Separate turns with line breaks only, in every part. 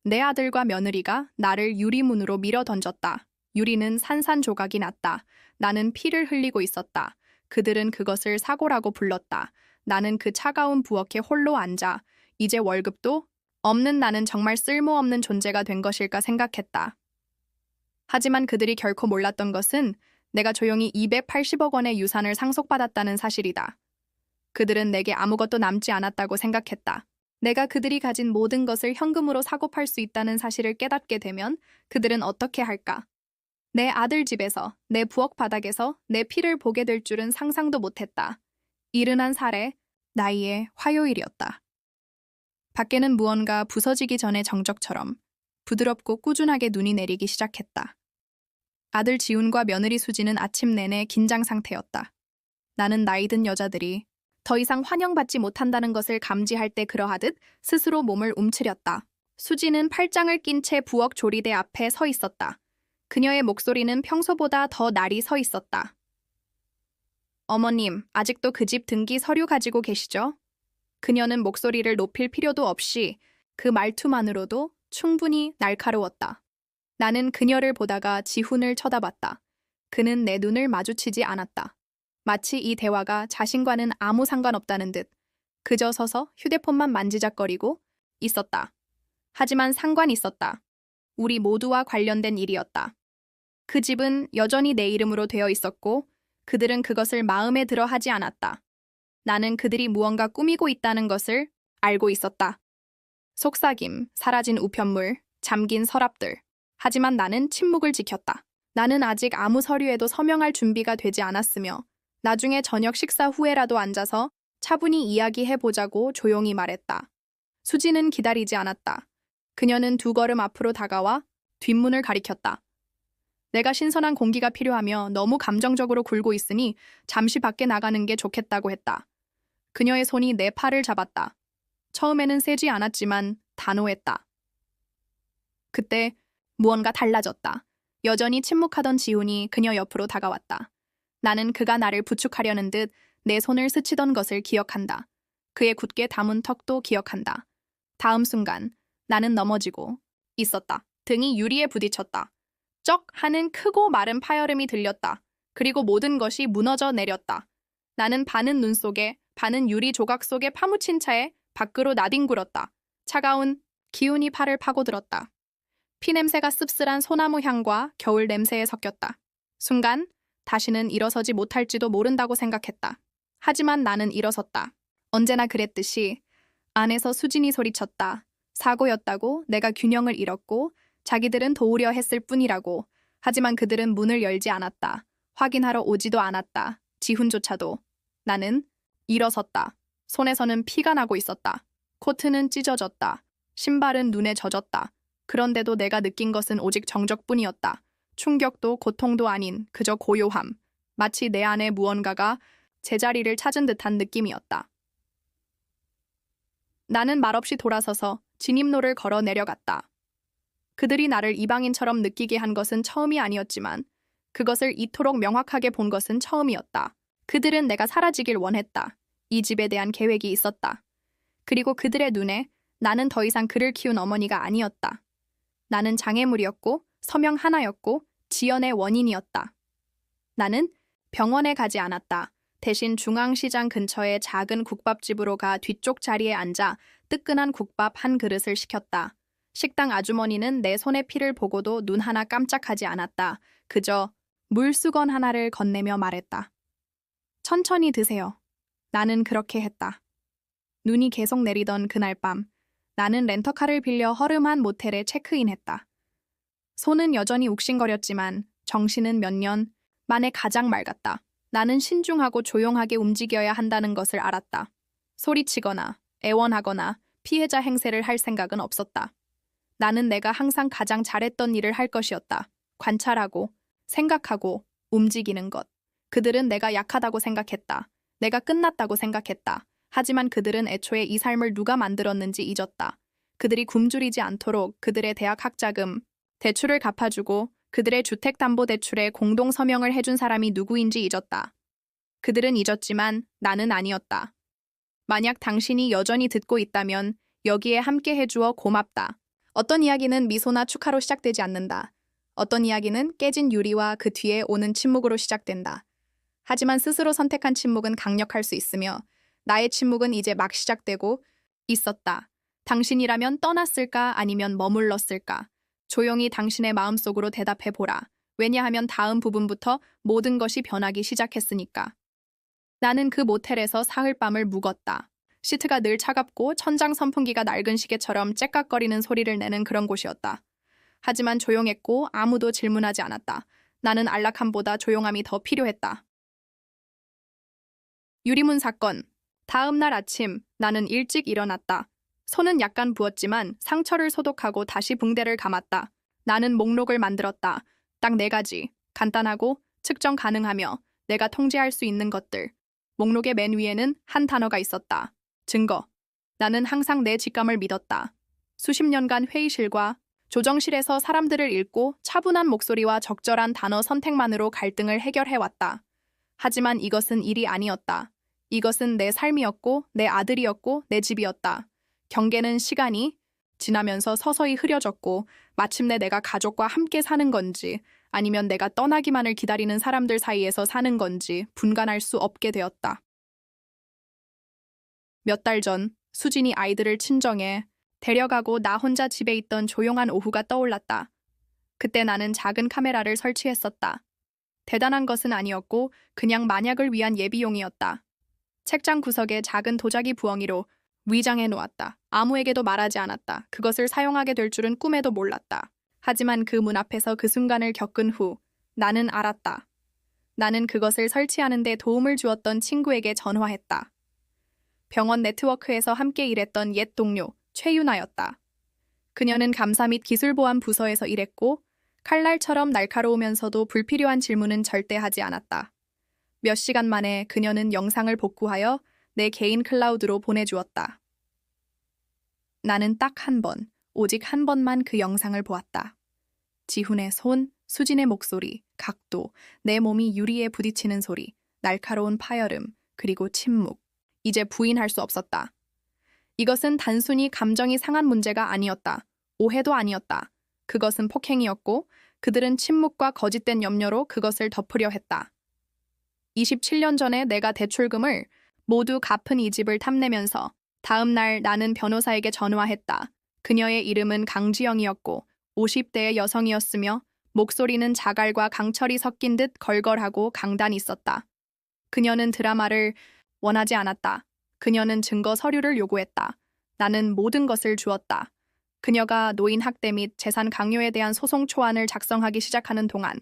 내 아들과 며느리가 나를 유리문으로 밀어 던졌다. 유리는 산산조각이 났다. 나는 피를 흘리고 있었다. 그들은 그것을 사고라고 불렀다. 나는 그 차가운 부엌에 홀로 앉아 이제 월급도 없는 나는 정말 쓸모없는 존재가 된 것일까 생각했다. 하지만 그들이 결코 몰랐던 것은 내가 조용히 280억 원의 유산을 상속받았다는 사실이다. 그들은 내게 아무것도 남지 않았다고 생각했다. 내가 그들이 가진 모든 것을 현금으로 사고 팔 수 있다는 사실을 깨닫게 되면 그들은 어떻게 할까? 내 아들 집에서, 내 부엌 바닥에서 내 피를 보게 될 줄은 상상도 못했다. 71살의 나이의 화요일이었다. 밖에는 무언가 부서지기 전의 정적처럼 부드럽고 꾸준하게 눈이 내리기 시작했다. 아들 지훈과 며느리 수지는 아침 내내 긴장 상태였다. 나는 나이 든 여자들이 더 이상 환영받지 못한다는 것을 감지할 때 그러하듯 스스로 몸을 움츠렸다. 수지는 팔짱을 낀 채 부엌 조리대 앞에 서 있었다. 그녀의 목소리는 평소보다 더 날이 서 있었다. 어머님, 아직도 그 집 등기 서류 가지고 계시죠? 그녀는 목소리를 높일 필요도 없이 그 말투만으로도 충분히 날카로웠다. 나는 그녀를 보다가 지훈을 쳐다봤다. 그는 내 눈을 마주치지 않았다. 마치 이 대화가 자신과는 아무 상관없다는 듯 그저 서서 휴대폰만 만지작거리고 있었다. 하지만 상관 있었다. 우리 모두와 관련된 일이었다. 그 집은 여전히 내 이름으로 되어 있었고 그들은 그것을 마음에 들어 하지 않았다. 나는 그들이 무언가 꾸미고 있다는 것을 알고 있었다. 속삭임, 사라진 우편물, 잠긴 서랍들. 하지만 나는 침묵을 지켰다. 나는 아직 아무 서류에도 서명할 준비가 되지 않았으며 나중에 저녁 식사 후에라도 앉아서 차분히 이야기해보자고 조용히 말했다. 수지는 기다리지 않았다. 그녀는 두 걸음 앞으로 다가와 뒷문을 가리켰다. 내가 신선한 공기가 필요하며 너무 감정적으로 굴고 있으니 잠시 밖에 나가는 게 좋겠다고 했다. 그녀의 손이 내 팔을 잡았다. 처음에는 세지 않았지만 단호했다. 그때 무언가 달라졌다. 여전히 침묵하던 지훈이 그녀 옆으로 다가왔다. 나는 그가 나를 부축하려는 듯 내 손을 스치던 것을 기억한다. 그의 굳게 담은 턱도 기억한다. 다음 순간 나는 넘어지고 있었다. 등이 유리에 부딪혔다. 쩍 하는 크고 마른 파열음이 들렸다. 그리고 모든 것이 무너져 내렸다. 나는 반은 눈 속에, 반은 유리 조각 속에 파묻힌 차에 밖으로 나뒹굴었다. 차가운 기운이 팔을 파고들었다. 피냄새가 씁쓸한 소나무 향과 겨울 냄새에 섞였다. 순간 다시는 일어서지 못할지도 모른다고 생각했다. 하지만 나는 일어섰다. 언제나 그랬듯이 안에서 수진이 소리쳤다. 사고였다고, 내가 균형을 잃었고 자기들은 도우려 했을 뿐이라고. 하지만 그들은 문을 열지 않았다. 확인하러 오지도 않았다. 지훈조차도. 나는 일어섰다. 손에서는 피가 나고 있었다. 코트는 찢어졌다. 신발은 눈에 젖었다. 그런데도 내가 느낀 것은 오직 정적뿐이었다. 충격도 고통도 아닌 그저 고요함. 마치 내 안에 무언가가 제자리를 찾은 듯한 느낌이었다. 나는 말없이 돌아서서 진입로를 걸어 내려갔다. 그들이 나를 이방인처럼 느끼게 한 것은 처음이 아니었지만 그것을 이토록 명확하게 본 것은 처음이었다. 그들은 내가 사라지길 원했다. 이 집에 대한 계획이 있었다. 그리고 그들의 눈에 나는 더 이상 그를 키운 어머니가 아니었다. 나는 장애물이었고 서명 하나였고 지연의 원인이었다. 나는 병원에 가지 않았다. 대신 중앙시장 근처의 작은 국밥집으로 가 뒤쪽 자리에 앉아 뜨끈한 국밥 한 그릇을 시켰다. 식당 아주머니는 내 손의 피를 보고도 눈 하나 깜짝하지 않았다. 그저 물수건 하나를 건네며 말했다. 천천히 드세요. 나는 그렇게 했다. 눈이 계속 내리던 그날 밤, 나는 렌터카를 빌려 허름한 모텔에 체크인했다. 손은 여전히 욱신거렸지만 정신은 몇 년 만에 가장 맑았다. 나는 신중하고 조용하게 움직여야 한다는 것을 알았다. 소리치거나 애원하거나 피해자 행세를 할 생각은 없었다. 나는 내가 항상 가장 잘했던 일을 할 것이었다. 관찰하고, 생각하고, 움직이는 것. 그들은 내가 약하다고 생각했다. 내가 끝났다고 생각했다. 하지만 그들은 애초에 이 삶을 누가 만들었는지 잊었다. 그들이 굶주리지 않도록 그들의 대학 학자금, 대출을 갚아주고 그들의 주택담보대출에 공동 서명을 해준 사람이 누구인지 잊었다. 그들은 잊었지만 나는 아니었다. 만약 당신이 여전히 듣고 있다면 여기에 함께 해주어 고맙다. 어떤 이야기는 미소나 축하로 시작되지 않는다. 어떤 이야기는 깨진 유리와 그 뒤에 오는 침묵으로 시작된다. 하지만 스스로 선택한 침묵은 강력할 수 있으며 나의 침묵은 이제 막 시작되고 있었다. 당신이라면 떠났을까 아니면 머물렀을까? 조용히 당신의 마음속으로 대답해 보라. 왜냐하면 다음 부분부터 모든 것이 변하기 시작했으니까. 나는 그 모텔에서 사흘밤을 묵었다. 시트가 늘 차갑고 천장 선풍기가 낡은 시계처럼 째깍거리는 소리를 내는 그런 곳이었다. 하지만 조용했고 아무도 질문하지 않았다. 나는 안락함보다 조용함이 더 필요했다. 유리문 사건. 다음 날 아침 나는 일찍 일어났다. 손은 약간 부었지만 상처를 소독하고 다시 붕대를 감았다. 나는 목록을 만들었다. 딱 4가지. 간단하고 측정 가능하며 내가 통제할 수 있는 것들. 목록의 맨 위에는 한 단어가 있었다. 증거. 나는 항상 내 직감을 믿었다. 수십 년간 회의실과 조정실에서 사람들을 읽고 차분한 목소리와 적절한 단어 선택만으로 갈등을 해결해왔다. 하지만 이것은 일이 아니었다. 이것은 내 삶이었고 내 아들이었고 내 집이었다. 경계는 시간이 지나면서 서서히 흐려졌고 마침내 내가 가족과 함께 사는 건지 아니면 내가 떠나기만을 기다리는 사람들 사이에서 사는 건지 분간할 수 없게 되었다. 몇 달 전 수진이 아이들을 친정에 데려가고 나 혼자 집에 있던 조용한 오후가 떠올랐다. 그때 나는 작은 카메라를 설치했었다. 대단한 것은 아니었고 그냥 만약을 위한 예비용이었다. 책장 구석에 작은 도자기 부엉이로 위장해 놓았다. 아무에게도 말하지 않았다. 그것을 사용하게 될 줄은 꿈에도 몰랐다. 하지만 그 문 앞에서 그 순간을 겪은 후 나는 알았다. 나는 그것을 설치하는 데 도움을 주었던 친구에게 전화했다. 병원 네트워크에서 함께 일했던 옛 동료 최윤아였다. 그녀는 감사 및 기술보안 부서에서 일했고 칼날처럼 날카로우면서도 불필요한 질문은 절대 하지 않았다. 몇 시간 만에 그녀는 영상을 복구하여 내 개인 클라우드로 보내주었다. 나는 딱 한 번, 오직 한 번만 그 영상을 보았다. 지훈의 손, 수진의 목소리, 각도, 내 몸이 유리에 부딪히는 소리, 날카로운 파열음, 그리고 침묵. 이제 부인할 수 없었다. 이것은 단순히 감정이 상한 문제가 아니었다. 오해도 아니었다. 그것은 폭행이었고 그들은 침묵과 거짓된 염려로 그것을 덮으려 했다. 27년 전에 내가 대출금을 모두 갚은 이 집을 탐내면서 다음 날 나는 변호사에게 전화했다. 그녀의 이름은 강지영이었고 50대의 여성이었으며 목소리는 자갈과 강철이 섞인 듯 걸걸하고 강단이 있었다. 그녀는 드라마를 원하지 않았다. 그녀는 증거 서류를 요구했다. 나는 모든 것을 주었다. 그녀가 노인 학대 및 재산 강요에 대한 소송 초안을 작성하기 시작하는 동안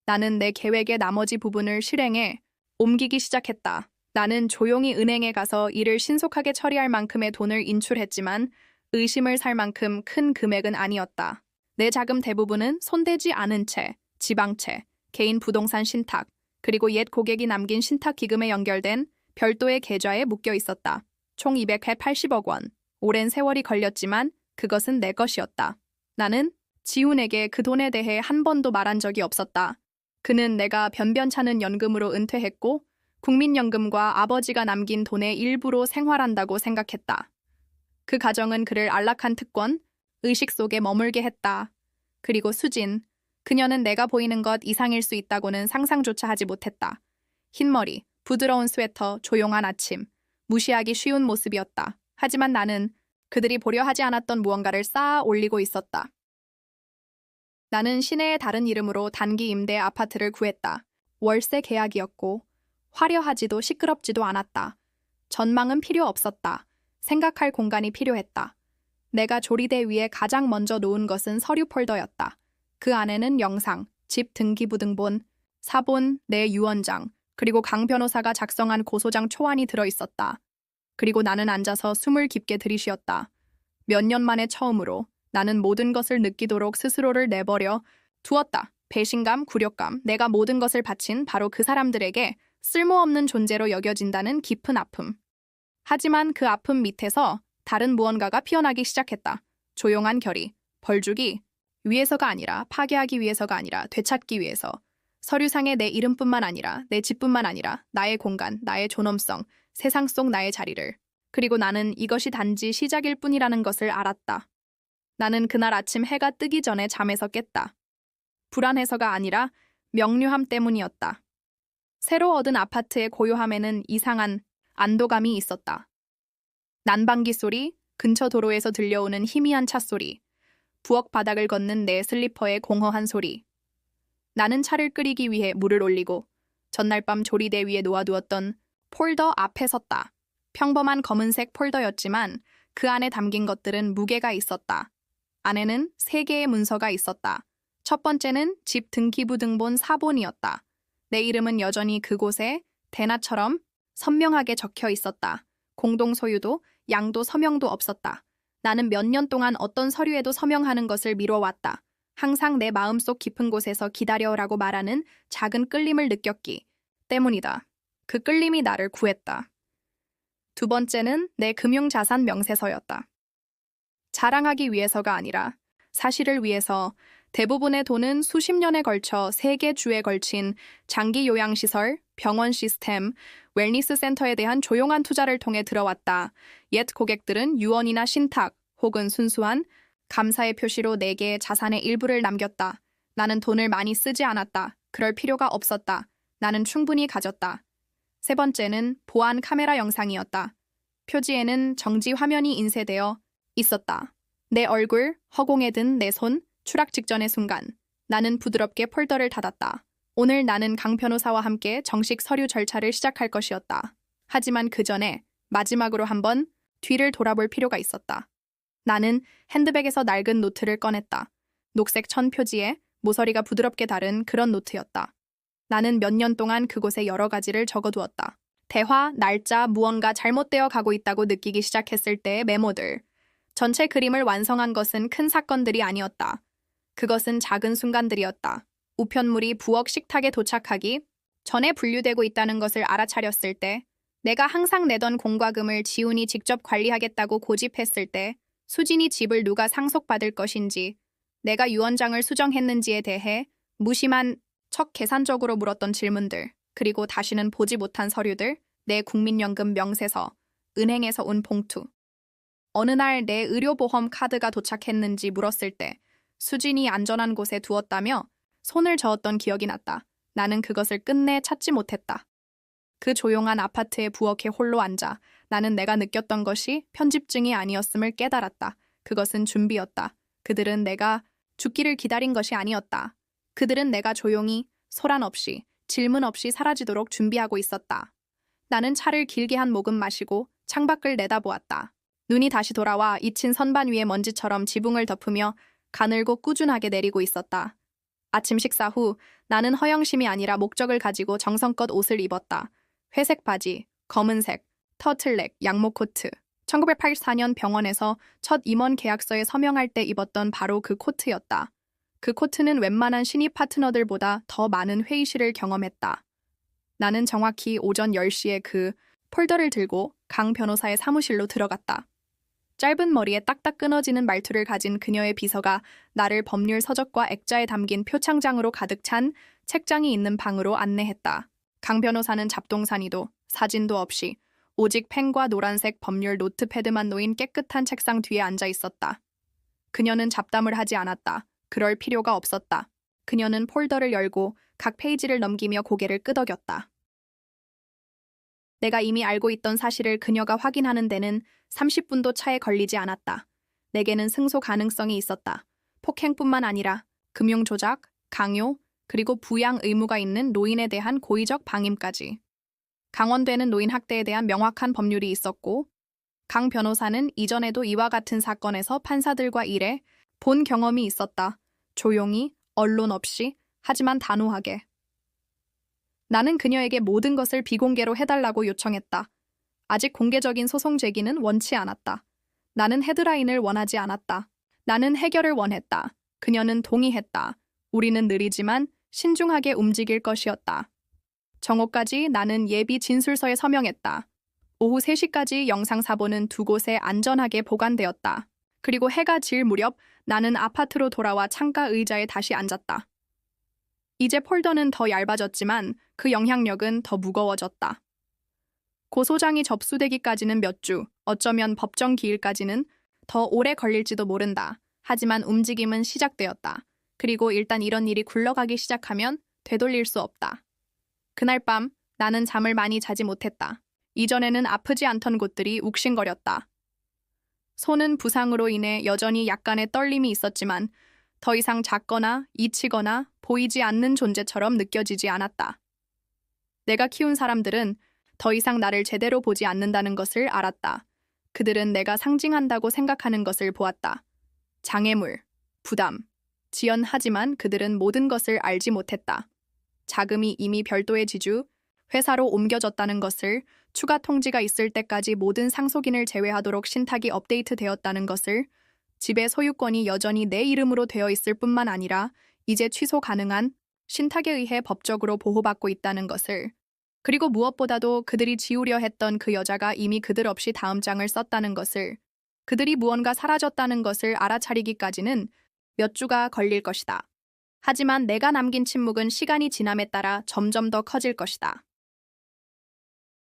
나는 내 계획의 나머지 부분을 실행해 옮기기 시작했다. 나는 조용히 은행에 가서 일을 신속하게 처리할 만큼의 돈을 인출했지만 의심을 살 만큼 큰 금액은 아니었다. 내 자금 대부분은 손대지 않은 채, 지방채, 개인 부동산 신탁, 그리고 옛 고객이 남긴 신탁 기금에 연결된 별도의 계좌에 묶여 있었다. 총 280억 원. 오랜 세월이 걸렸지만 그것은 내 것이었다. 나는 지훈에게 그 돈에 대해 한 번도 말한 적이 없었다. 그는 내가 변변찮은 연금으로 은퇴했고 국민연금과 아버지가 남긴 돈의 일부로 생활한다고 생각했다. 그 가정은 그를 안락한 특권, 의식 속에 머물게 했다. 그리고 수진, 그녀는 내가 보이는 것 이상일 수 있다고는 상상조차 하지 못했다. 흰머리, 부드러운 스웨터, 조용한 아침, 무시하기 쉬운 모습이었다. 하지만 나는 그들이 보려 하지 않았던 무언가를 쌓아 올리고 있었다. 나는 시내의 다른 이름으로 단기 임대 아파트를 구했다. 월세 계약이었고 화려하지도 시끄럽지도 않았다. 전망은 필요 없었다. 생각할 공간이 필요했다. 내가 조리대 위에 가장 먼저 놓은 것은 서류 폴더였다. 그 안에는 영상, 집 등기부등본, 사본, 내 유언장, 그리고 강 변호사가 작성한 고소장 초안이 들어있었다. 그리고 나는 앉아서 숨을 깊게 들이쉬었다. 몇 년 만에 처음으로 나는 모든 것을 느끼도록 스스로를 내버려 두었다. 배신감, 굴욕감, 내가 모든 것을 바친 바로 그 사람들에게 쓸모없는 존재로 여겨진다는 깊은 아픔. 하지만 그 아픔 밑에서 다른 무언가가 피어나기 시작했다. 조용한 결의, 벌주기, 위해서가 아니라 파괴하기 위해서가 아니라 되찾기 위해서. 서류상에 내 이름뿐만 아니라 내 집뿐만 아니라 나의 공간, 나의 존엄성, 세상 속 나의 자리를. 그리고 나는 이것이 단지 시작일 뿐이라는 것을 알았다. 나는 그날 아침 해가 뜨기 전에 잠에서 깼다. 불안해서가 아니라 명료함 때문이었다. 새로 얻은 아파트의 고요함에는 이상한 안도감이 있었다. 난방기 소리, 근처 도로에서 들려오는 희미한 차 소리, 부엌 바닥을 걷는 내 슬리퍼의 공허한 소리. 나는 차를 끓이기 위해 물을 올리고 전날 밤 조리대 위에 놓아두었던 폴더 앞에 섰다. 평범한 검은색 폴더였지만 그 안에 담긴 것들은 무게가 있었다. 안에는 3개의 문서가 있었다. 첫 번째는 집 등기부 등본 사본이었다. 내 이름은 여전히 그곳에 대낮처럼 선명하게 적혀 있었다. 공동 소유도 양도 서명도 없었다. 나는 몇 년 동안 어떤 서류에도 서명하는 것을 미뤄왔다. 항상 내 마음속 깊은 곳에서 기다려라고 말하는 작은 끌림을 느꼈기 때문이다. 그 끌림이 나를 구했다. 두 번째는 내 금융자산 명세서였다. 자랑하기 위해서가 아니라 사실을 위해서 대부분의 돈은 수십 년에 걸쳐 3개 주에 걸친 장기 요양시설, 병원 시스템, 웰니스 센터에 대한 조용한 투자를 통해 들어왔다. 옛 고객들은 유언이나 신탁 혹은 순수한 감사의 표시로 내게 자산의 일부를 남겼다. 나는 돈을 많이 쓰지 않았다. 그럴 필요가 없었다. 나는 충분히 가졌다. 세 번째는 보안 카메라 영상이었다. 표지에는 정지 화면이 인쇄되어 있었다. 내 얼굴, 허공에 든 내 손, 추락 직전의 순간. 나는 부드럽게 폴더를 닫았다. 오늘 나는 강 변호사와 함께 정식 서류 절차를 시작할 것이었다. 하지만 그 전에 마지막으로 한번 뒤를 돌아볼 필요가 있었다. 나는 핸드백에서 낡은 노트를 꺼냈다. 녹색 천 표지에 모서리가 부드럽게 다른 그런 노트였다. 나는 몇 년 동안 그곳에 여러 가지를 적어두었다. 대화, 날짜, 무언가 잘못되어 가고 있다고 느끼기 시작했을 때의 메모들. 전체 그림을 완성한 것은 큰 사건들이 아니었다. 그것은 작은 순간들이었다. 우편물이 부엌 식탁에 도착하기 전에 분류되고 있다는 것을 알아차렸을 때, 내가 항상 내던 공과금을 지훈이 직접 관리하겠다고 고집했을 때, 수진이 집을 누가 상속받을 것인지, 내가 유언장을 수정했는지에 대해 무심한 척 계산적으로 물었던 질문들, 그리고 다시는 보지 못한 서류들, 내 국민연금 명세서, 은행에서 온 봉투. 어느 날 내 의료보험 카드가 도착했는지 물었을 때 수진이 안전한 곳에 두었다며 손을 저었던 기억이 났다. 나는 그것을 끝내 찾지 못했다. 그 조용한 아파트의 부엌에 홀로 앉아 나는 내가 느꼈던 것이 편집증이 아니었음을 깨달았다. 그것은 준비였다. 그들은 내가 죽기를 기다린 것이 아니었다. 그들은 내가 조용히, 소란 없이, 질문 없이 사라지도록 준비하고 있었다. 나는 차를 길게 한 모금 마시고 창밖을 내다보았다. 눈이 다시 돌아와 잊힌 선반 위에 먼지처럼 지붕을 덮으며 가늘고 꾸준하게 내리고 있었다. 아침 식사 후 나는 허영심이 아니라 목적을 가지고 정성껏 옷을 입었다. 회색 바지, 검은색, 터틀넥, 양목 코트. 1984년 병원에서 첫 임원 계약서에 서명할 때 입었던 바로 그 코트였다. 그 코트는 웬만한 신입 파트너들보다 더 많은 회의실을 경험했다. 나는 정확히 오전 10시에 그 폴더를 들고 강 변호사의 사무실로 들어갔다. 짧은 머리에 딱딱 끊어지는 말투를 가진 그녀의 비서가 나를 법률 서적과 액자에 담긴 표창장으로 가득 찬 책장이 있는 방으로 안내했다. 강 변호사는 잡동사니도 사진도 없이 오직 펜과 노란색 법률 노트패드만 놓인 깨끗한 책상 뒤에 앉아 있었다. 그녀는 잡담을 하지 않았다. 그럴 필요가 없었다. 그녀는 폴더를 열고 각 페이지를 넘기며 고개를 끄덕였다. 내가 이미 알고 있던 사실을 그녀가 확인하는 데는 30분도 차에 걸리지 않았다. 내게는 승소 가능성이 있었다. 폭행뿐만 아니라 금융조작, 강요, 그리고 부양 의무가 있는 노인에 대한 고의적 방임까지. 강원되는 노인 학대에 대한 명확한 법률이 있었고, 강 변호사는 이전에도 이와 같은 사건에서 판사들과 일해 본 경험이 있었다. 조용히, 언론 없이, 하지만 단호하게. 나는 그녀에게 모든 것을 비공개로 해달라고 요청했다. 아직 공개적인 소송 제기는 원치 않았다. 나는 헤드라인을 원하지 않았다. 나는 해결을 원했다. 그녀는 동의했다. 우리는 느리지만 신중하게 움직일 것이었다. 정오까지 나는 예비 진술서에 서명했다. 오후 3시까지 영상사본은 두 곳에 안전하게 보관되었다. 그리고 해가 질 무렵 나는 아파트로 돌아와 창가 의자에 다시 앉았다. 이제 폴더는 더 얇아졌지만 그 영향력은 더 무거워졌다. 고소장이 접수되기까지는 몇 주, 어쩌면 법정 기일까지는 더 오래 걸릴지도 모른다. 하지만 움직임은 시작되었다. 그리고 일단 이런 일이 굴러가기 시작하면 되돌릴 수 없다. 그날 밤 나는 잠을 많이 자지 못했다. 이전에는 아프지 않던 곳들이 욱신거렸다. 손은 부상으로 인해 여전히 약간의 떨림이 있었지만 더 이상 작거나 잊히거나 보이지 않는 존재처럼 느껴지지 않았다. 내가 키운 사람들은 더 이상 나를 제대로 보지 않는다는 것을 알았다. 그들은 내가 상징한다고 생각하는 것을 보았다. 장애물, 부담, 지연하지만 그들은 모든 것을 알지 못했다. 자금이 이미 별도의 지주, 회사로 옮겨졌다는 것을, 추가 통지가 있을 때까지 모든 상속인을 제외하도록 신탁이 업데이트되었다는 것을, 집의 소유권이 여전히 내 이름으로 되어 있을 뿐만 아니라 이제 취소 가능한 신탁에 의해 법적으로 보호받고 있다는 것을, 그리고 무엇보다도 그들이 지우려 했던 그 여자가 이미 그들 없이 다음 장을 썼다는 것을, 그들이 무언가 사라졌다는 것을 알아차리기까지는 몇 주가 걸릴 것이다. 하지만 내가 남긴 침묵은 시간이 지남에 따라 점점 더 커질 것이다.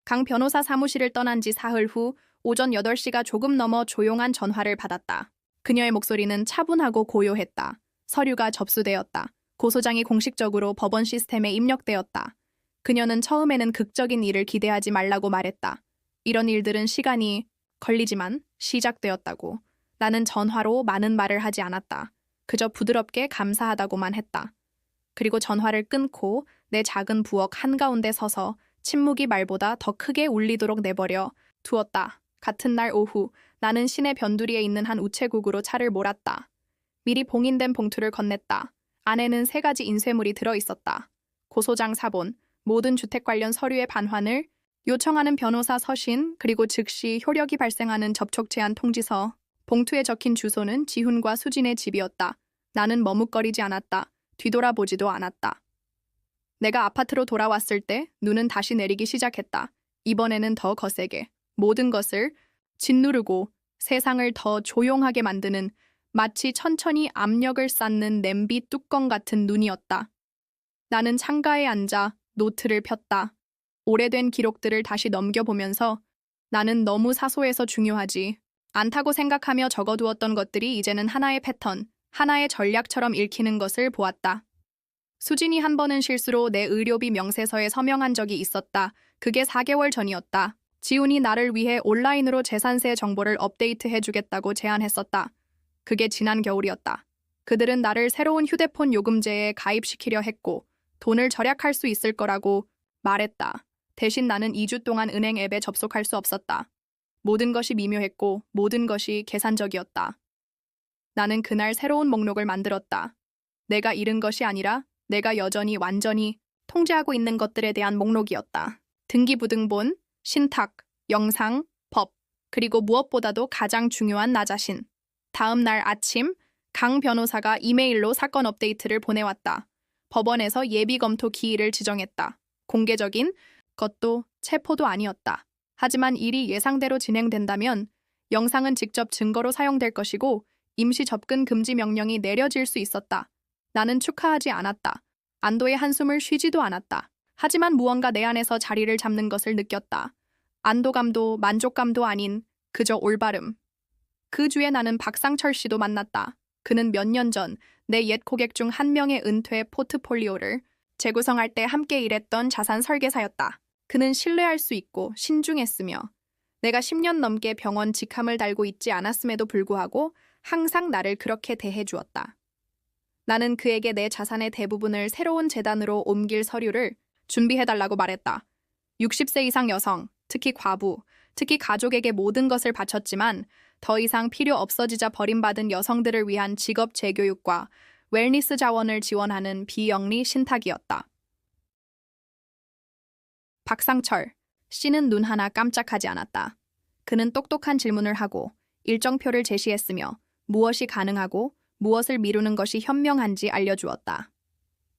강 변호사 사무실을 떠난 지 사흘 후 오전 8시가 조금 넘어 조용한 전화를 받았다. 그녀의 목소리는 차분하고 고요했다. 서류가 접수되었다. 고소장이 공식적으로 법원 시스템에 입력되었다. 그녀는 처음에는 극적인 일을 기대하지 말라고 말했다. 이런 일들은 시간이 걸리지만 시작되었다고. 나는 전화로 많은 말을 하지 않았다. 그저 부드럽게 감사하다고만 했다. 그리고 전화를 끊고 내 작은 부엌 한가운데 서서 침묵이 말보다 더 크게 울리도록 내버려 두었다. 같은 날 오후 나는 시내 변두리에 있는 한 우체국으로 차를 몰았다. 미리 봉인된 봉투를 건넸다. 안에는 3가지 인쇄물이 들어있었다. 고소장 사본, 모든 주택 관련 서류의 반환을 요청하는 변호사 서신, 그리고 즉시 효력이 발생하는 접촉 제한 통지서. 봉투에 적힌 주소는 지훈과 수진의 집이었다. 나는 머뭇거리지 않았다. 뒤돌아보지도 않았다. 내가 아파트로 돌아왔을 때 눈은 다시 내리기 시작했다. 이번에는 더 거세게. 모든 것을 짓누르고 세상을 더 조용하게 만드는, 마치 천천히 압력을 쌓는 냄비 뚜껑 같은 눈이었다. 나는 창가에 앉아 노트를 폈다. 오래된 기록들을 다시 넘겨보면서 나는 너무 사소해서 중요하지 않다고 생각하며 적어두었던 것들이 이제는 하나의 패턴, 하나의 전략처럼 읽히는 것을 보았다. 수진이 한 번은 실수로 내 의료비 명세서에 서명한 적이 있었다. 그게 4개월 전이었다. 지훈이 나를 위해 온라인으로 재산세 정보를 업데이트해주겠다고 제안했었다. 그게 지난 겨울이었다. 그들은 나를 새로운 휴대폰 요금제에 가입시키려 했고 돈을 절약할 수 있을 거라고 말했다. 대신 나는 2주 동안 은행 앱에 접속할 수 없었다. 모든 것이 미묘했고 모든 것이 계산적이었다. 나는 그날 새로운 목록을 만들었다. 내가 잃은 것이 아니라 내가 여전히 완전히 통제하고 있는 것들에 대한 목록이었다. 등기부등본, 신탁, 영상, 법, 그리고 무엇보다도 가장 중요한 나 자신. 다음 날 아침, 강 변호사가 이메일로 사건 업데이트를 보내왔다. 법원에서 예비 검토 기일을 지정했다. 공개적인 것도 체포도 아니었다. 하지만 일이 예상대로 진행된다면 영상은 직접 증거로 사용될 것이고 임시 접근 금지 명령이 내려질 수 있었다. 나는 축하하지 않았다. 안도의 한숨을 쉬지도 않았다. 하지만 무언가 내 안에서 자리를 잡는 것을 느꼈다. 안도감도 만족감도 아닌 그저 올바름. 그 주에 나는 박상철 씨도 만났다. 그는 몇 년 전 내 옛 고객 중 한 명의 은퇴 포트폴리오를 재구성할 때 함께 일했던 자산 설계사였다. 그는 신뢰할 수 있고 신중했으며 내가 10년 넘게 병원 직함을 달고 있지 않았음에도 불구하고 항상 나를 그렇게 대해주었다. 나는 그에게 내 자산의 대부분을 새로운 재단으로 옮길 서류를 준비해달라고 말했다. 60세 이상 여성, 특히 과부, 특히 가족에게 모든 것을 바쳤지만 더 이상 필요 없어지자 버림받은 여성들을 위한 직업 재교육과 웰니스 자원을 지원하는 비영리 신탁이었다. 박상철 씨는 눈 하나 깜짝하지 않았다. 그는 똑똑한 질문을 하고 일정표를 제시했으며 무엇이 가능하고 무엇을 미루는 것이 현명한지 알려주었다.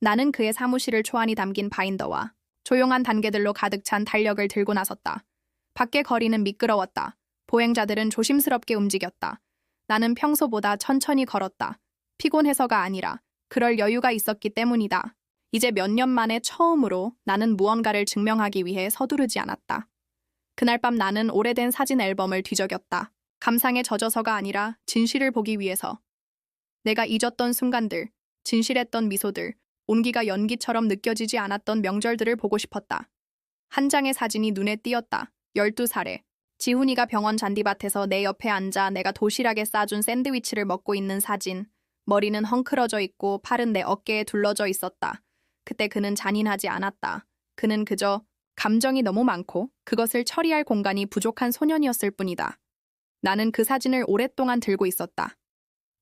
나는 그의 사무실을 초안이 담긴 바인더와 조용한 단계들로 가득 찬 달력을 들고 나섰다. 밖의 거리는 미끄러웠다. 보행자들은 조심스럽게 움직였다. 나는 평소보다 천천히 걸었다. 피곤해서가 아니라 그럴 여유가 있었기 때문이다. 이제 몇 년 만에 처음으로 나는 무언가를 증명하기 위해 서두르지 않았다. 그날 밤 나는 오래된 사진 앨범을 뒤적였다. 감상에 젖어서가 아니라 진실을 보기 위해서. 내가 잊었던 순간들, 진실했던 미소들, 온기가 연기처럼 느껴지지 않았던 명절들을 보고 싶었다. 한 장의 사진이 눈에 띄었다. 12살에. 지훈이가 병원 잔디밭에서 내 옆에 앉아 내가 도시락에 싸준 샌드위치를 먹고 있는 사진. 머리는 헝클어져 있고 팔은 내 어깨에 둘러져 있었다. 그때 그는 잔인하지 않았다. 그는 그저 감정이 너무 많고 그것을 처리할 공간이 부족한 소년이었을 뿐이다. 나는 그 사진을 오랫동안 들고 있었다.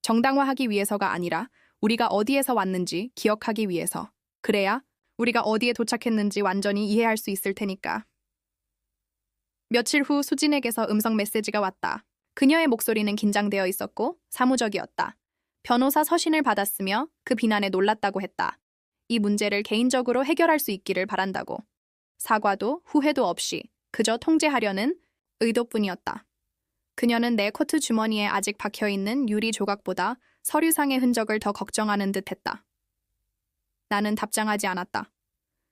정당화하기 위해서가 아니라 우리가 어디에서 왔는지 기억하기 위해서. 그래야 우리가 어디에 도착했는지 완전히 이해할 수 있을 테니까. 며칠 후 수진에게서 음성 메시지가 왔다. 그녀의 목소리는 긴장되어 있었고 사무적이었다. 변호사 서신을 받았으며 그 비난에 놀랐다고 했다. 이 문제를 개인적으로 해결할 수 있기를 바란다고. 사과도 후회도 없이 그저 통제하려는 의도뿐이었다. 그녀는 내 코트 주머니에 아직 박혀있는 유리 조각보다 서류상의 흔적을 더 걱정하는 듯했다. 나는 답장하지 않았다.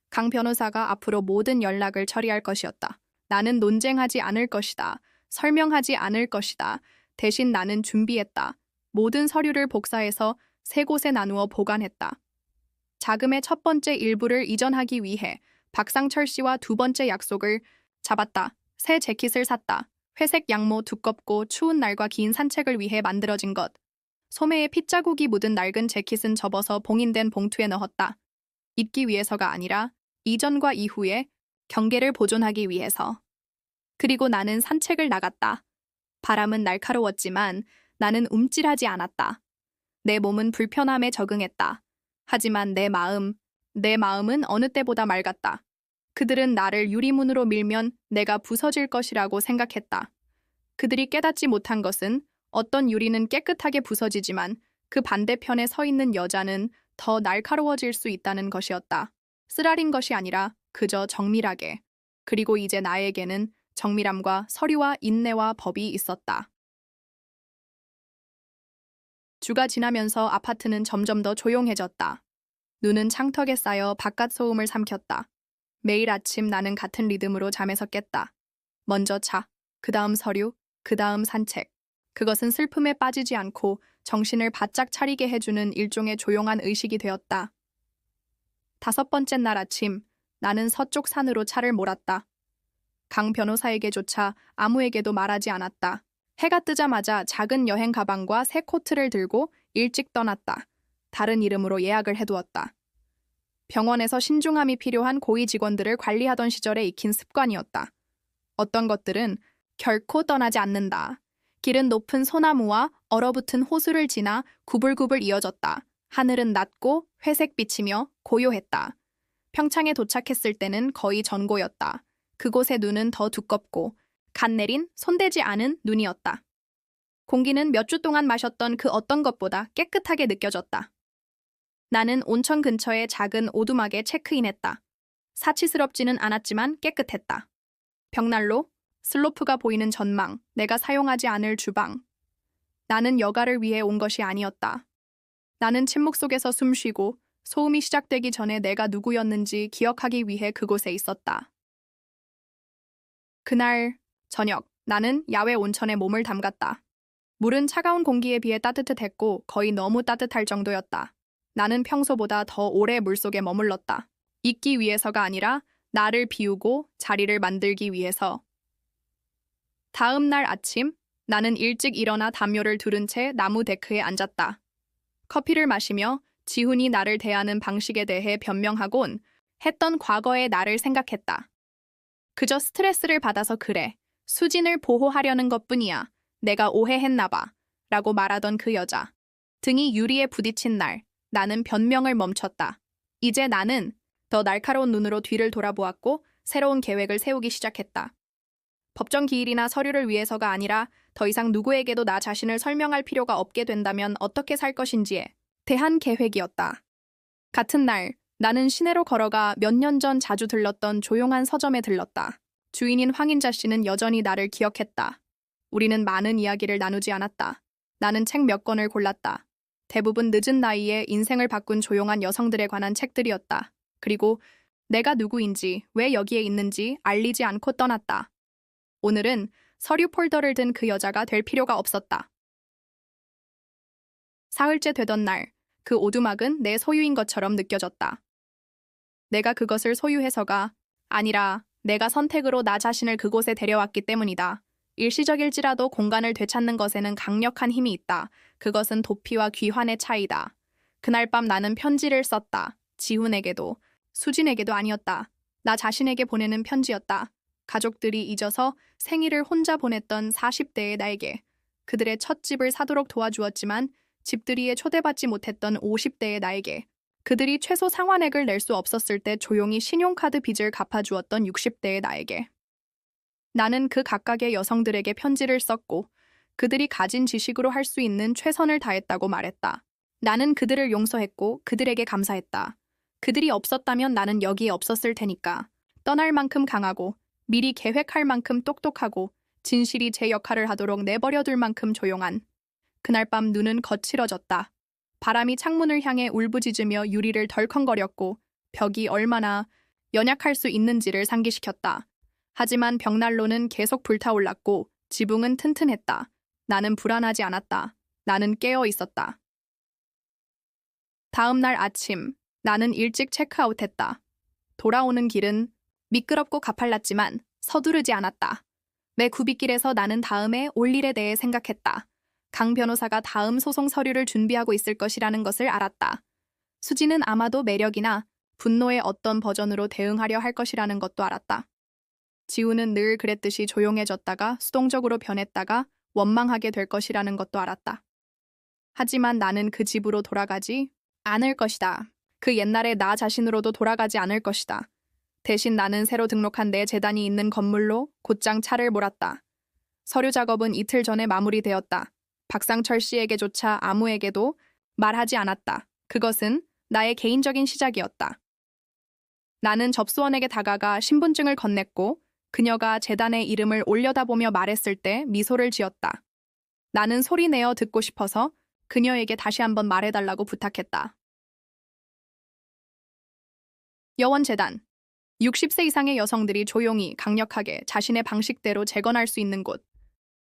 강 변호사가 앞으로 모든 연락을 처리할 것이었다. 나는 논쟁하지 않을 것이다. 설명하지 않을 것이다. 대신 나는 준비했다. 모든 서류를 복사해서 3곳에 나누어 보관했다. 자금의 첫 번째 일부를 이전하기 위해 박상철 씨와 두 번째 약속을 잡았다. 새 재킷을 샀다. 회색 양모 두껍고 추운 날과 긴 산책을 위해 만들어진 것. 소매에 핏자국이 묻은 낡은 재킷은 접어서 봉인된 봉투에 넣었다. 입기 위해서가 아니라 이전과 이후에 경계를 보존하기 위해서. 그리고 나는 산책을 나갔다. 바람은 날카로웠지만 나는 움찔하지 않았다. 내 몸은 불편함에 적응했다. 하지만 내 마음은 어느 때보다 맑았다. 그들은 나를 유리문으로 밀면 내가 부서질 것이라고 생각했다. 그들이 깨닫지 못한 것은 어떤 유리는 깨끗하게 부서지지만 그 반대편에 서 있는 여자는 더 날카로워질 수 있다는 것이었다. 쓰라린 것이 아니라 그저 정밀하게. 그리고 이제 나에게는 정밀함과 서류와 인내와 법이 있었다. 주가 지나면서 아파트는 점점 더 조용해졌다. 눈은 창턱에 쌓여 바깥 소음을 삼켰다. 매일 아침 나는 같은 리듬으로 잠에서 깼다. 먼저 차, 그 다음 서류, 그 다음 산책. 그것은 슬픔에 빠지지 않고 정신을 바짝 차리게 해주는 일종의 조용한 의식이 되었다. 5번째 날 아침, 나는 서쪽 산으로 차를 몰았다. 강 변호사에게조차 아무에게도 말하지 않았다. 해가 뜨자마자 작은 여행 가방과 새 코트를 들고 일찍 떠났다. 다른 이름으로 예약을 해두었다. 병원에서 신중함이 필요한 고위 직원들을 관리하던 시절에 익힌 습관이었다. 어떤 것들은 결코 떠나지 않는다. 길은 높은 소나무와 얼어붙은 호수를 지나 구불구불 이어졌다. 하늘은 낮고 회색빛이며 고요했다. 평창에 도착했을 때는 거의 전고였다. 그곳의 눈은 더 두껍고 갓 내린 손대지 않은 눈이었다. 공기는 몇 주 동안 마셨던 그 어떤 것보다 깨끗하게 느껴졌다. 나는 온천 근처의 작은 오두막에 체크인했다. 사치스럽지는 않았지만 깨끗했다. 벽난로, 슬로프가 보이는 전망, 내가 사용하지 않을 주방. 나는 여가를 위해 온 것이 아니었다. 나는 침묵 속에서 숨쉬고 소음이 시작되기 전에 내가 누구였는지 기억하기 위해 그곳에 있었다. 그날 저녁, 나는 야외 온천에 몸을 담갔다. 물은 차가운 공기에 비해 따뜻했고 거의 너무 따뜻할 정도였다. 나는 평소보다 더 오래 물속에 머물렀다. 있기 위해서가 아니라 나를 비우고 자리를 만들기 위해서. 다음 날 아침, 나는 일찍 일어나 담요를 두른 채 나무 데크에 앉았다. 커피를 마시며 지훈이 나를 대하는 방식에 대해 변명하곤 했던 과거의 나를 생각했다. 그저 스트레스를 받아서 그래. 수진을 보호하려는 것뿐이야. 내가 오해했나 봐. 라고 말하던 그 여자. 등이 유리에 부딪힌 날, 나는 변명을 멈췄다. 이제 나는 더 날카로운 눈으로 뒤를 돌아보았고 새로운 계획을 세우기 시작했다. 법정 기일이나 서류를 위해서가 아니라 더 이상 누구에게도 나 자신을 설명할 필요가 없게 된다면 어떻게 살 것인지에 대한 계획이었다. 같은 날, 나는 시내로 걸어가 몇 년 전 자주 들렀던 조용한 서점에 들렀다. 주인인 황인자 씨는 여전히 나를 기억했다. 우리는 많은 이야기를 나누지 않았다. 나는 책 몇 권을 골랐다. 대부분 늦은 나이에 인생을 바꾼 조용한 여성들에 관한 책들이었다. 그리고 내가 누구인지, 왜 여기에 있는지 알리지 않고 떠났다. 오늘은 서류 폴더를 든 그 여자가 될 필요가 없었다. 사흘째 되던 날, 그 오두막은 내 소유인 것처럼 느껴졌다. 내가 그것을 소유해서가 아니라 내가 선택으로 나 자신을 그곳에 데려왔기 때문이다. 일시적일지라도 공간을 되찾는 것에는 강력한 힘이 있다. 그것은 도피와 귀환의 차이다. 그날 밤 나는 편지를 썼다. 지훈에게도, 수진에게도 아니었다. 나 자신에게 보내는 편지였다. 가족들이 잊어서 생일을 혼자 보냈던 40대의 나에게, 그들의 첫 집을 사도록 도와주었지만 집들이에 초대받지 못했던 50대의 나에게, 그들이 최소 상환액을 낼 수 없었을 때 조용히 신용카드 빚을 갚아주었던 60대의 나에게. 나는 그 각각의 여성들에게 편지를 썼고 그들이 가진 지식으로 할 수 있는 최선을 다했다고 말했다. 나는 그들을 용서했고 그들에게 감사했다. 그들이 없었다면 나는 여기에 없었을 테니까. 떠날 만큼 강하고 미리 계획할 만큼 똑똑하고 진실이 제 역할을 하도록 내버려둘 만큼 조용한. 그날 밤 눈은 거칠어졌다. 바람이 창문을 향해 울부짖으며 유리를 덜컹거렸고 벽이 얼마나 연약할 수 있는지를 상기시켰다. 하지만 벽난로는 계속 불타올랐고 지붕은 튼튼했다. 나는 불안하지 않았다. 나는 깨어 있었다. 다음 날 아침, 나는 일찍 체크아웃했다. 돌아오는 길은 미끄럽고 가팔랐지만 서두르지 않았다. 내 굽이길에서 나는 다음에 올 일에 대해 생각했다. 강 변호사가 다음 소송 서류를 준비하고 있을 것이라는 것을 알았다. 수지는 아마도 매력이나 분노의 어떤 버전으로 대응하려 할 것이라는 것도 알았다. 지우는 늘 그랬듯이 조용해졌다가 수동적으로 변했다가 원망하게 될 것이라는 것도 알았다. 하지만 나는 그 집으로 돌아가지 않을 것이다. 그 옛날의 나 자신으로도 돌아가지 않을 것이다. 대신 나는 새로 등록한 내 재단이 있는 건물로 곧장 차를 몰았다. 서류 작업은 이틀 전에 마무리되었다. 박상철 씨에게조차 아무에게도 말하지 않았다. 그것은 나의 개인적인 시작이었다. 나는 접수원에게 다가가 신분증을 건넸고 그녀가 재단의 이름을 올려다보며 말했을 때 미소를 지었다. 나는 소리내어 듣고 싶어서 그녀에게 다시 한번 말해달라고 부탁했다. 여원재단. 60세 이상의 여성들이 조용히 강력하게 자신의 방식대로 재건할 수 있는 곳.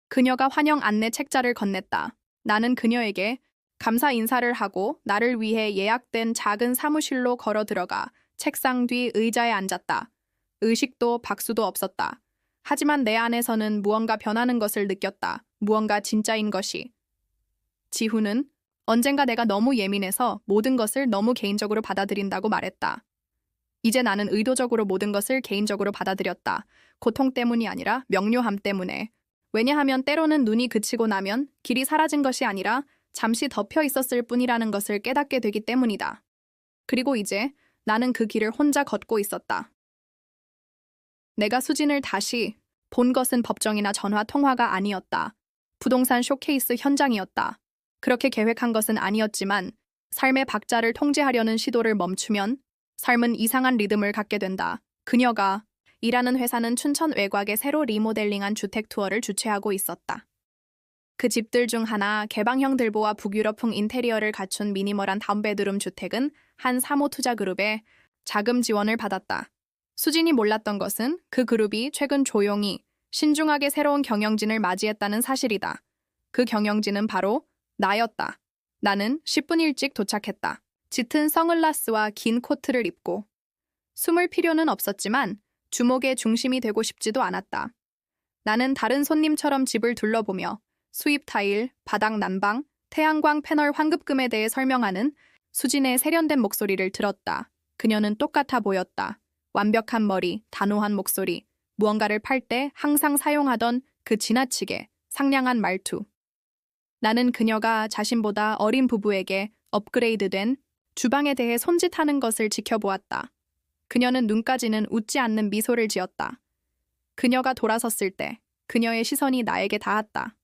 그녀가 환영 안내 책자를 건넸다. 나는 그녀에게 감사 인사를 하고 나를 위해 예약된 작은 사무실로 걸어 들어가 책상 뒤 의자에 앉았다. 의식도 박수도 없었다. 하지만 내 안에서는 무언가 변하는 것을 느꼈다. 무언가 진짜인 것이. 지훈은 언젠가 내가 너무 예민해서 모든 것을 너무 개인적으로 받아들인다고 말했다. 이제 나는 의도적으로 모든 것을 개인적으로 받아들였다. 고통 때문이 아니라 명료함 때문에. 왜냐하면 때로는 눈이 그치고 나면 길이 사라진 것이 아니라 잠시 덮여 있었을 뿐이라는 것을 깨닫게 되기 때문이다. 그리고 이제 나는 그 길을 혼자 걷고 있었다. 내가 수진을 다시 본 것은 법정이나 전화 통화가 아니었다. 부동산 쇼케이스 현장이었다. 그렇게 계획한 것은 아니었지만 삶의 박자를 통제하려는 시도를 멈추면 삶은 이상한 리듬을 갖게 된다. 그녀가 일하는 회사는 춘천 외곽에 새로 리모델링한 주택 투어를 주최하고 있었다. 그 집들 중 하나 개방형 들보와 북유럽풍 인테리어를 갖춘 미니멀한 다운베드룸 주택은 한 사모투자그룹의 자금 지원을 받았다. 수진이 몰랐던 것은 그 그룹이 최근 조용히 신중하게 새로운 경영진을 맞이했다는 사실이다. 그 경영진은 바로 나였다. 나는 10분 일찍 도착했다. 짙은 선글라스와 긴 코트를 입고. 숨을 필요는 없었지만 주목의 중심이 되고 싶지도 않았다. 나는 다른 손님처럼 집을 둘러보며 수입 타일, 바닥 난방, 태양광 패널 환급금에 대해 설명하는 수진의 세련된 목소리를 들었다. 그녀는 똑같아 보였다. 완벽한 머리, 단호한 목소리, 무언가를 팔 때 항상 사용하던 그 지나치게 상냥한 말투. 나는 그녀가 자신보다 어린 부부에게 업그레이드된 주방에 대해 손짓하는 것을 지켜보았다. 그녀는 눈까지는 웃지 않는 미소를 지었다. 그녀가 돌아섰을 때 그녀의 시선이 나에게 닿았다.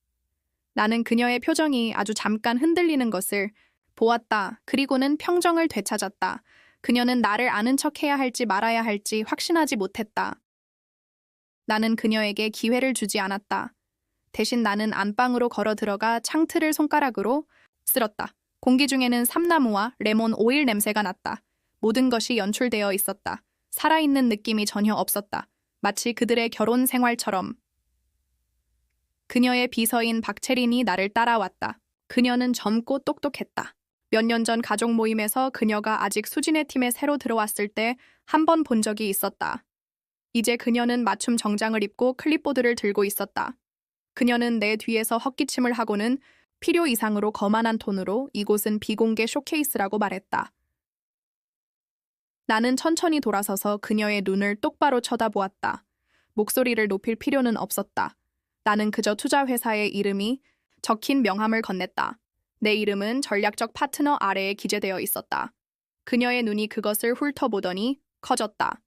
나는 그녀의 표정이 아주 잠깐 흔들리는 것을 보았다. 그리고는 평정을 되찾았다. 그녀는 나를 아는 척해야 할지 말아야 할지 확신하지 못했다. 나는 그녀에게 기회를 주지 않았다. 대신 나는 안방으로 걸어 들어가 창틀을 손가락으로 쓸었다. 공기 중에는 삼나무와 레몬 오일 냄새가 났다. 모든 것이 연출되어 있었다. 살아있는 느낌이 전혀 없었다. 마치 그들의 결혼 생활처럼. 그녀의 비서인 박채린이 나를 따라왔다. 그녀는 젊고 똑똑했다. 몇 년 전 가족 모임에서 그녀가 아직 수진의 팀에 새로 들어왔을 때 한 번 본 적이 있었다. 이제 그녀는 맞춤 정장을 입고 클립보드를 들고 있었다. 그녀는 내 뒤에서 헛기침을 하고는 필요 이상으로 거만한 톤으로 이곳은 비공개 쇼케이스라고 말했다. 나는 천천히 돌아서서 그녀의 눈을 똑바로 쳐다보았다. 목소리를 높일 필요는 없었다. 나는 그저 투자회사의 이름이 적힌 명함을 건넸다. 내 이름은 전략적 파트너 아래에 기재되어 있었다. 그녀의 눈이 그것을 훑어보더니 커졌다.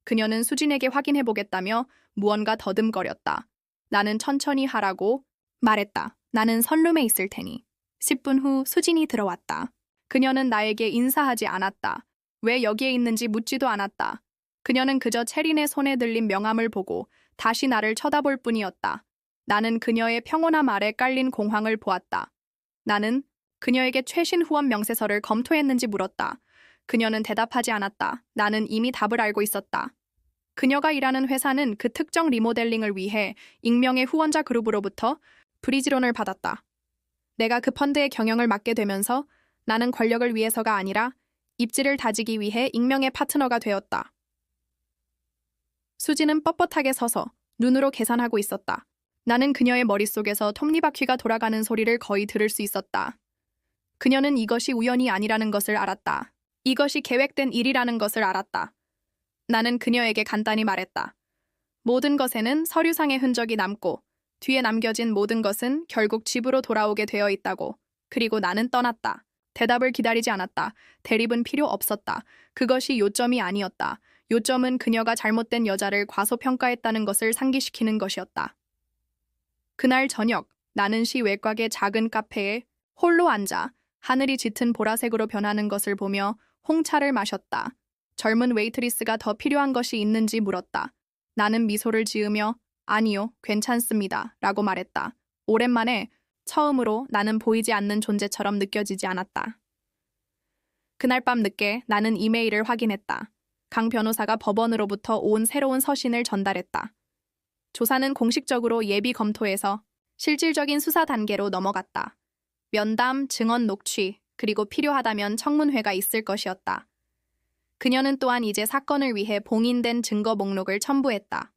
그녀는 수진에게 확인해보겠다며 무언가 더듬거렸다. 나는 천천히 하라고 말했다. 나는 선룸에 있을 테니. 10분 후 수진이 들어왔다. 그녀는 나에게 인사하지 않았다. 왜 여기에 있는지 묻지도 않았다. 그녀는 그저 체린의 손에 들린 명함을 보고 다시 나를 쳐다볼 뿐이었다. 나는 그녀의 평온함 아래 깔린 공황을 보았다. 나는 그녀에게 최신 후원 명세서를 검토했는지 물었다. 그녀는 대답하지 않았다. 나는 이미 답을 알고 있었다. 그녀가 일하는 회사는 그 특정 리모델링을 위해 익명의 후원자 그룹으로부터 브리지론을 받았다. 내가 그 펀드의 경영을 맡게 되면서 나는 권력을 위해서가 아니라 입지를 다지기 위해 익명의 파트너가 되었다. 수지는 뻣뻣하게 서서 눈으로 계산하고 있었다. 나는 그녀의 머릿속에서 톱니바퀴가 돌아가는 소리를 거의 들을 수 있었다. 그녀는 이것이 우연이 아니라는 것을 알았다. 이것이 계획된 일이라는 것을 알았다. 나는 그녀에게 간단히 말했다. 모든 것에는 서류상의 흔적이 남고 뒤에 남겨진 모든 것은 결국 집으로 돌아오게 되어 있다고. 그리고 나는 떠났다. 대답을 기다리지 않았다. 대립은 필요 없었다. 그것이 요점이 아니었다. 요점은 그녀가 잘못된 여자를 과소평가했다는 것을 상기시키는 것이었다. 그날 저녁, 나는 시 외곽의 작은 카페에 홀로 앉아 하늘이 짙은 보라색으로 변하는 것을 보며 홍차를 마셨다. 젊은 웨이트리스가 더 필요한 것이 있는지 물었다. 나는 미소를 지으며 아니요, 괜찮습니다. 라고 말했다. 오랜만에 처음으로 나는 보이지 않는 존재처럼 느껴지지 않았다. 그날 밤 늦게 나는 이메일을 확인했다. 강 변호사가 법원으로부터 온 새로운 서신을 전달했다. 조사는 공식적으로 예비 검토에서 실질적인 수사 단계로 넘어갔다. 면담, 증언 녹취, 그리고 필요하다면 청문회가 있을 것이었다. 그녀는 또한 이제 사건을 위해 봉인된 증거 목록을 첨부했다.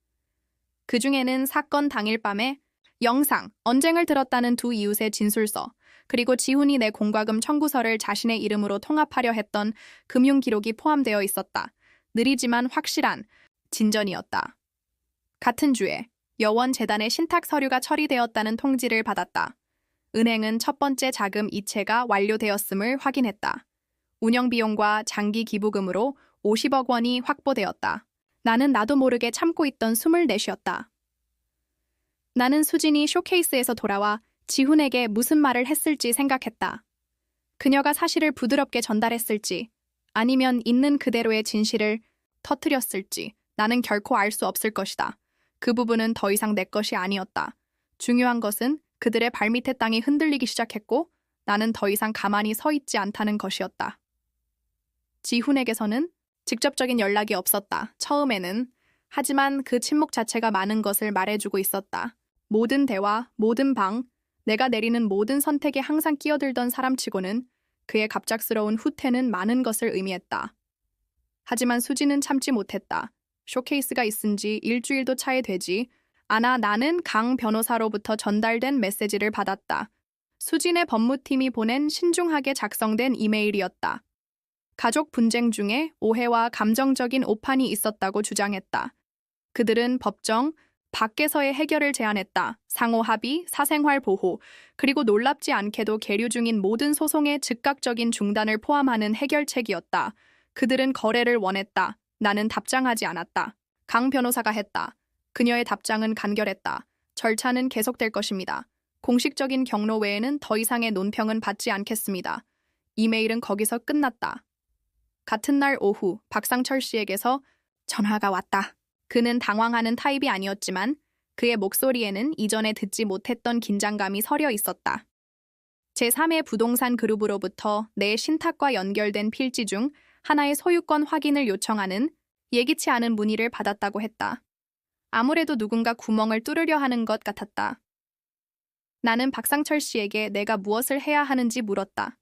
그 중에는 사건 당일 밤에 영상, 언쟁을 들었다는 두 이웃의 진술서, 그리고 지훈이 내 공과금 청구서를 자신의 이름으로 통합하려 했던 금융 기록이 포함되어 있었다. 느리지만 확실한 진전이었다. 같은 주에 여원재단의 신탁 서류가 처리되었다는 통지를 받았다. 은행은 첫 번째 자금 이체가 완료되었음을 확인했다. 운영비용과 장기 기부금으로 50억 원이 확보되었다. 나는 나도 모르게 참고 있던 숨을 내쉬었다. 나는 수진이 쇼케이스에서 돌아와 지훈에게 무슨 말을 했을지 생각했다. 그녀가 사실을 부드럽게 전달했을지, 아니면 있는 그대로의 진실을 터뜨렸을지 나는 결코 알 수 없을 것이다. 그 부분은 더 이상 내 것이 아니었다. 중요한 것은 그들의 발밑의 땅이 흔들리기 시작했고 나는 더 이상 가만히 서 있지 않다는 것이었다. 지훈에게서는 직접적인 연락이 없었다. 처음에는. 하지만 그 침묵 자체가 많은 것을 말해주고 있었다. 모든 대화, 모든 방, 내가 내리는 모든 선택에 항상 끼어들던 사람치고는 그의 갑작스러운 후퇴는 많은 것을 의미했다. 하지만 수지는 참지 못했다. 쇼케이스가 있은 지 일주일도 차이 되지 않아 나는 강 변호사로부터 전달된 메시지를 받았다. 수진의 법무팀이 보낸 신중하게 작성된 이메일이었다. 가족 분쟁 중에 오해와 감정적인 오판이 있었다고 주장했다. 그들은 법정, 밖에서의 해결을 제안했다. 상호 합의, 사생활 보호, 그리고 놀랍지 않게도 계류 중인 모든 소송의 즉각적인 중단을 포함하는 해결책이었다. 그들은 거래를 원했다. 나는 답장하지 않았다. 강 변호사가 했다. 그녀의 답장은 간결했다. 절차는 계속될 것입니다. 공식적인 경로 외에는 더 이상의 논평은 받지 않겠습니다. 이메일은 거기서 끝났다. 같은 날 오후 박상철 씨에게서 전화가 왔다. 그는 당황하는 타입이 아니었지만 그의 목소리에는 이전에 듣지 못했던 긴장감이 서려 있었다. 제3의 부동산 그룹으로부터 내 신탁과 연결된 필지 중 하나의 소유권 확인을 요청하는 예기치 않은 문의를 받았다고 했다. 아무래도 누군가 구멍을 뚫으려 하는 것 같았다. 나는 박상철 씨에게 내가 무엇을 해야 하는지 물었다.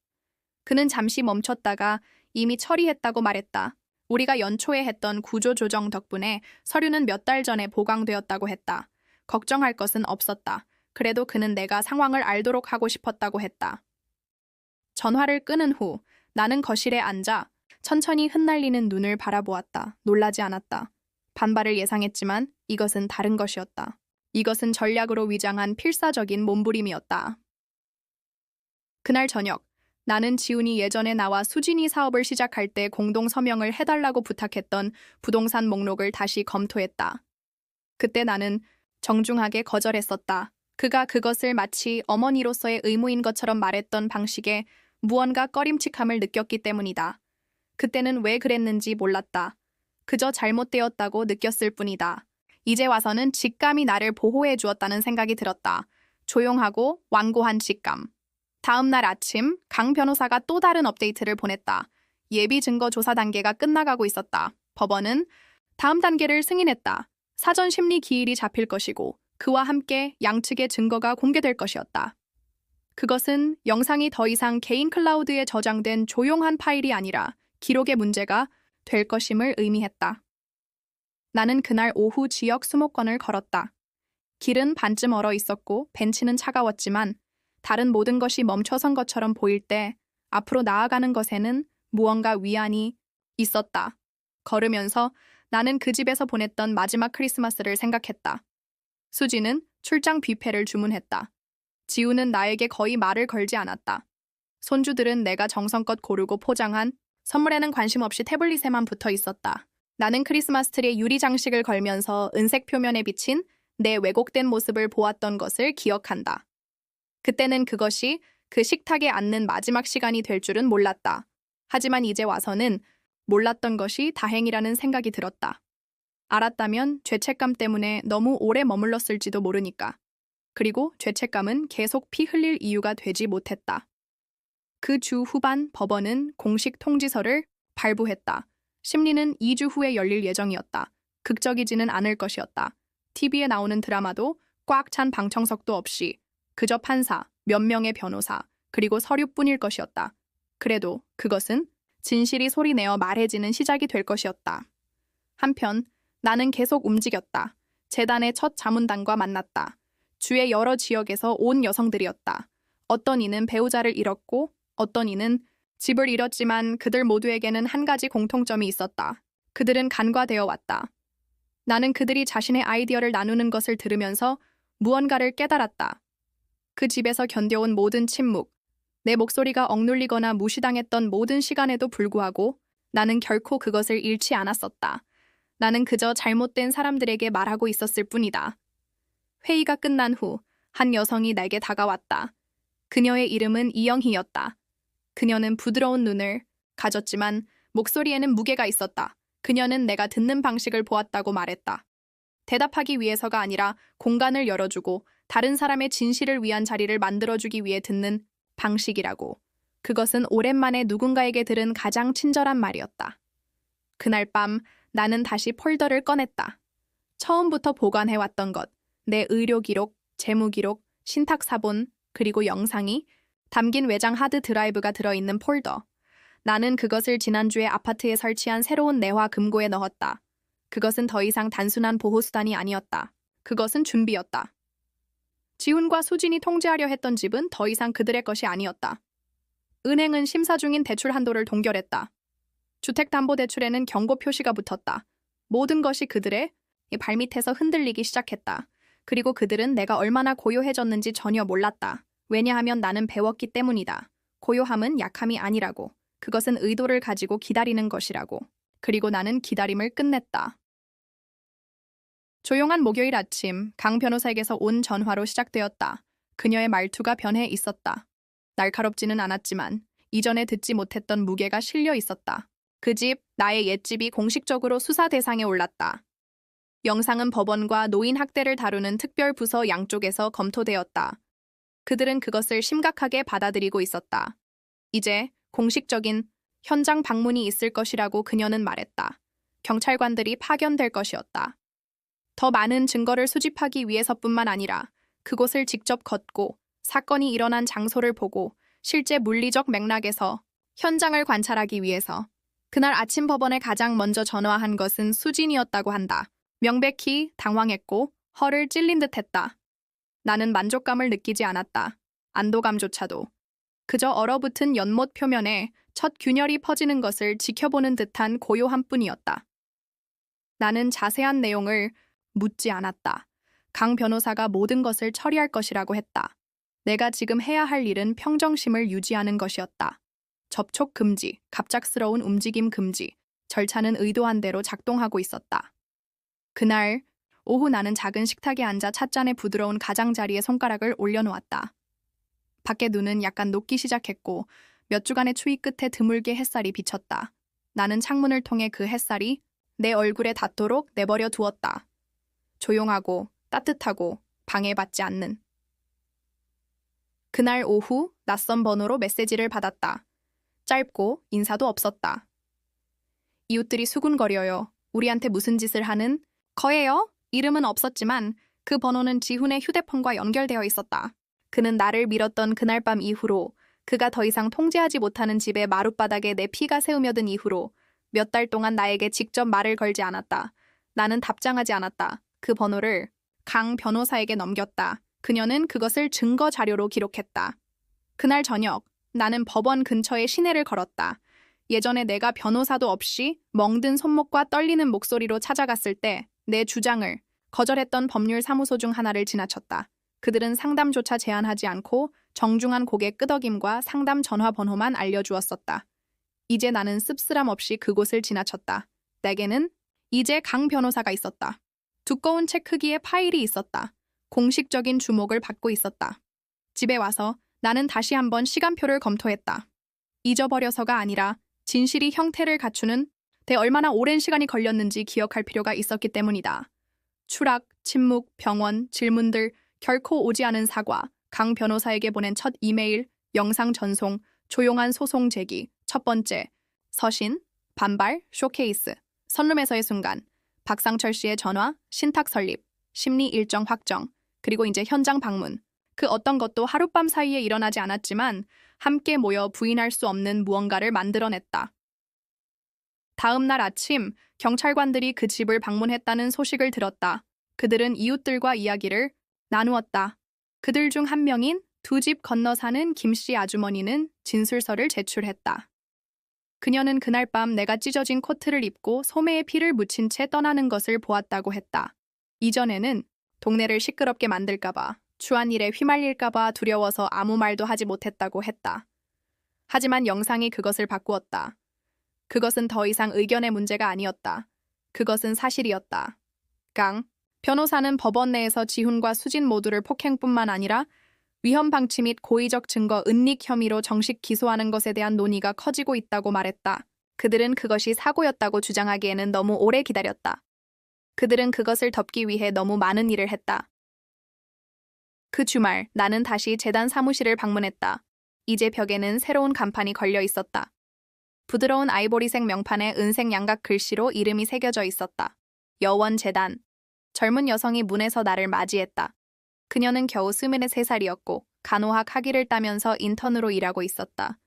그는 잠시 멈췄다가 이미 처리했다고 말했다. 우리가 연초에 했던 구조조정 덕분에 서류는 몇 달 전에 보강되었다고 했다. 걱정할 것은 없었다. 그래도 그는 내가 상황을 알도록 하고 싶었다고 했다. 전화를 끊은 후 나는 거실에 앉아 천천히 흩날리는 눈을 바라보았다. 놀라지 않았다. 반발을 예상했지만 이것은 다른 것이었다. 이것은 전략으로 위장한 필사적인 몸부림이었다. 그날 저녁, 나는 지훈이 예전에 나와 수진이 사업을 시작할 때 공동 서명을 해달라고 부탁했던 부동산 목록을 다시 검토했다. 그때 나는 정중하게 거절했었다. 그가 그것을 마치 어머니로서의 의무인 것처럼 말했던 방식에 무언가 꺼림칙함을 느꼈기 때문이다. 그때는 왜 그랬는지 몰랐다. 그저 잘못되었다고 느꼈을 뿐이다. 이제 와서는 직감이 나를 보호해 주었다는 생각이 들었다. 조용하고 완고한 직감. 다음 날 아침 강 변호사가 또 다른 업데이트를 보냈다. 예비 증거 조사 단계가 끝나가고 있었다. 법원은 다음 단계를 승인했다. 사전 심리 기일이 잡힐 것이고 그와 함께 양측의 증거가 공개될 것이었다. 그것은 영상이 더 이상 개인 클라우드에 저장된 조용한 파일이 아니라 기록의 문제가 될 것임을 의미했다. 나는 그날 오후 지역 수목권을 걸었다. 길은 반쯤 얼어 있었고 벤치는 차가웠지만 다른 모든 것이 멈춰선 것처럼 보일 때 앞으로 나아가는 것에는 무언가 위안이 있었다. 걸으면서 나는 그 집에서 보냈던 마지막 크리스마스를 생각했다. 수지는 출장 뷔페를 주문했다. 지우는 나에게 거의 말을 걸지 않았다. 손주들은 내가 정성껏 고르고 포장한 선물에는 관심 없이 태블릿에만 붙어 있었다. 나는 크리스마스 트리에 유리 장식을 걸면서 은색 표면에 비친 내 왜곡된 모습을 보았던 것을 기억한다. 그때는 그것이 그 식탁에 앉는 마지막 시간이 될 줄은 몰랐다. 하지만 이제 와서는 몰랐던 것이 다행이라는 생각이 들었다. 알았다면 죄책감 때문에 너무 오래 머물렀을지도 모르니까. 그리고 죄책감은 계속 피 흘릴 이유가 되지 못했다. 그 주 후반 법원은 공식 통지서를 발부했다. 심리는 2주 후에 열릴 예정이었다. 극적이지는 않을 것이었다. TV에 나오는 드라마도 꽉 찬 방청석도 없이 그저 판사, 몇 명의 변호사, 그리고 서류뿐일 것이었다. 그래도 그것은 진실이 소리내어 말해지는 시작이 될 것이었다. 한편 나는 계속 움직였다. 재단의 첫 자문단과 만났다. 주의 여러 지역에서 온 여성들이었다. 어떤 이는 배우자를 잃었고 어떤 이는 집을 잃었지만 그들 모두에게는 한 가지 공통점이 있었다. 그들은 간과되어 왔다. 나는 그들이 자신의 아이디어를 나누는 것을 들으면서 무언가를 깨달았다. 그 집에서 견뎌온 모든 침묵, 내 목소리가 억눌리거나 무시당했던 모든 시간에도 불구하고 나는 결코 그것을 잃지 않았었다. 나는 그저 잘못된 사람들에게 말하고 있었을 뿐이다. 회의가 끝난 후 한 여성이 내게 다가왔다. 그녀의 이름은 이영희였다. 그녀는 부드러운 눈을 가졌지만 목소리에는 무게가 있었다. 그녀는 내가 듣는 방식을 보았다고 말했다. 대답하기 위해서가 아니라 공간을 열어주고 다른 사람의 진실을 위한 자리를 만들어주기 위해 듣는 방식이라고. 그것은 오랜만에 누군가에게 들은 가장 친절한 말이었다. 그날 밤 나는 다시 폴더를 꺼냈다. 처음부터 보관해왔던 것, 내 의료 기록, 재무 기록, 신탁 사본, 그리고 영상이 담긴 외장 하드 드라이브가 들어있는 폴더. 나는 그것을 지난주에 아파트에 설치한 새로운 내화 금고에 넣었다. 그것은 더 이상 단순한 보호수단이 아니었다. 그것은 준비였다. 지훈과 수진이 통제하려 했던 집은 더 이상 그들의 것이 아니었다. 은행은 심사 중인 대출 한도를 동결했다. 주택담보대출에는 경고 표시가 붙었다. 모든 것이 그들의 발밑에서 흔들리기 시작했다. 그리고 그들은 내가 얼마나 고요해졌는지 전혀 몰랐다. 왜냐하면 나는 배웠기 때문이다. 고요함은 약함이 아니라고. 그것은 의도를 가지고 기다리는 것이라고. 그리고 나는 기다림을 끝냈다. 조용한 목요일 아침, 강 변호사에게서 온 전화로 시작되었다. 그녀의 말투가 변해 있었다. 날카롭지는 않았지만 이전에 듣지 못했던 무게가 실려 있었다. 그 집, 나의 옛집이 공식적으로 수사 대상에 올랐다. 영상은 법원과 노인 학대를 다루는 특별부서 양쪽에서 검토되었다. 그들은 그것을 심각하게 받아들이고 있었다. 이제 공식적인 현장 방문이 있을 것이라고 그녀는 말했다. 경찰관들이 파견될 것이었다. 더 많은 증거를 수집하기 위해서뿐만 아니라 그곳을 직접 걷고 사건이 일어난 장소를 보고 실제 물리적 맥락에서 현장을 관찰하기 위해서 그날 아침 법원에 가장 먼저 전화한 것은 수진이었다고 한다. 명백히 당황했고 허를 찔린 듯했다. 나는 만족감을 느끼지 않았다. 안도감조차도. 그저 얼어붙은 연못 표면에 첫 균열이 퍼지는 것을 지켜보는 듯한 고요함 뿐이었다. 나는 자세한 내용을 묻지 않았다. 강 변호사가 모든 것을 처리할 것이라고 했다. 내가 지금 해야 할 일은 평정심을 유지하는 것이었다. 접촉 금지, 갑작스러운 움직임 금지, 절차는 의도한 대로 작동하고 있었다. 그날 오후 나는 작은 식탁에 앉아 찻잔에 부드러운 가장자리에 손가락을 올려놓았다. 밖에 눈은 약간 녹기 시작했고 몇 주간의 추위 끝에 드물게 햇살이 비쳤다. 나는 창문을 통해 그 햇살이 내 얼굴에 닿도록 내버려 두었다. 조용하고 따뜻하고 방해받지 않는. 그날 오후 낯선 번호로 메시지를 받았다. 짧고 인사도 없었다. 이웃들이 수군거려요. 우리한테 무슨 짓을 하는 거예요? 이름은 없었지만 그 번호는 지훈의 휴대폰과 연결되어 있었다. 그는 나를 밀었던 그날 밤 이후로, 그가 더 이상 통제하지 못하는 집의 마룻바닥에 내 피가 새우며든 이후로 몇 달 동안 나에게 직접 말을 걸지 않았다. 나는 답장하지 않았다. 그 번호를 강 변호사에게 넘겼다. 그녀는 그것을 증거 자료로 기록했다. 그날 저녁 나는 법원 근처에 시내를 걸었다. 예전에 내가 변호사도 없이 멍든 손목과 떨리는 목소리로 찾아갔을 때 내 주장을 거절했던 법률 사무소 중 하나를 지나쳤다. 그들은 상담조차 제안하지 않고 정중한 고개 끄덕임과 상담 전화번호만 알려주었었다. 이제 나는 씁쓸함 없이 그곳을 지나쳤다. 내게는 이제 강 변호사가 있었다. 두꺼운 책 크기의 파일이 있었다. 공식적인 주목을 받고 있었다. 집에 와서 나는 다시 한번 시간표를 검토했다. 잊어버려서가 아니라 진실이 형태를 갖추는 데 얼마나 오랜 시간이 걸렸는지 기억할 필요가 있었기 때문이다. 추락, 침묵, 병원, 질문들, 결코 오지 않은 사과, 강 변호사에게 보낸 첫 이메일, 영상 전송, 조용한 소송 제기, 첫 번째, 서신, 반발, 쇼케이스, 선룸에서의 순간, 박상철 씨의 전화, 신탁 설립, 심리 일정 확정, 그리고 이제 현장 방문. 그 어떤 것도 하룻밤 사이에 일어나지 않았지만 함께 모여 부인할 수 없는 무언가를 만들어냈다. 다음 날 아침 경찰관들이 그 집을 방문했다는 소식을 들었다. 그들은 이웃들과 이야기를 나누었다. 그들 중 한 명인 두 집 건너 사는 김씨 아주머니는 진술서를 제출했다. 그녀는 그날 밤 내가 찢어진 코트를 입고 소매에 피를 묻힌 채 떠나는 것을 보았다고 했다. 이전에는 동네를 시끄럽게 만들까봐, 추한 일에 휘말릴까봐 두려워서 아무 말도 하지 못했다고 했다. 하지만 영상이 그것을 바꾸었다. 그것은 더 이상 의견의 문제가 아니었다. 그것은 사실이었다. 강 변호사는 법원 내에서 지훈과 수진 모두를 폭행뿐만 아니라 위험 방치 및 고의적 증거 은닉 혐의로 정식 기소하는 것에 대한 논의가 커지고 있다고 말했다. 그들은 그것이 사고였다고 주장하기에는 너무 오래 기다렸다. 그들은 그것을 덮기 위해 너무 많은 일을 했다. 그 주말 나는 다시 재단 사무실을 방문했다. 이제 벽에는 새로운 간판이 걸려 있었다. 부드러운 아이보리색 명판에 은색 양각 글씨로 이름이 새겨져 있었다. 여원재단. 젊은 여성이 문에서 나를 맞이했다. 그녀는 겨우 23살이었고 간호학 학위를 따면서 인턴으로 일하고 있었다.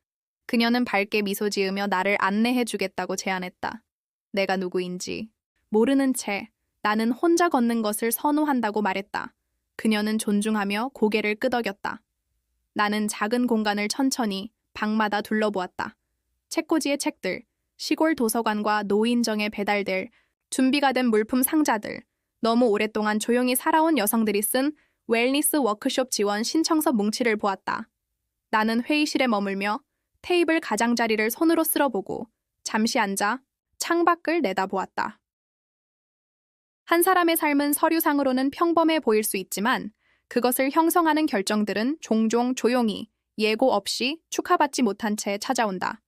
그녀는 밝게 미소 지으며 나를 안내해주겠다고 제안했다. 내가 누구인지 모르는 채 나는 혼자 걷는 것을 선호한다고 말했다. 그녀는 존중하며 고개를 끄덕였다. 나는 작은 공간을 천천히 방마다 둘러보았다. 책꽂이의 책들, 시골 도서관과 노인정에 배달될 준비가 된 물품 상자들, 너무 오랫동안 조용히 살아온 여성들이 쓴 웰니스 워크숍 지원 신청서 뭉치를 보았다. 나는 회의실에 머물며 테이블 가장자리를 손으로 쓸어보고 잠시 앉아 창밖을 내다보았다. 한 사람의 삶은 서류상으로는 평범해 보일 수 있지만 그것을 형성하는 결정들은 종종 조용히 예고 없이 축하받지 못한 채 찾아온다.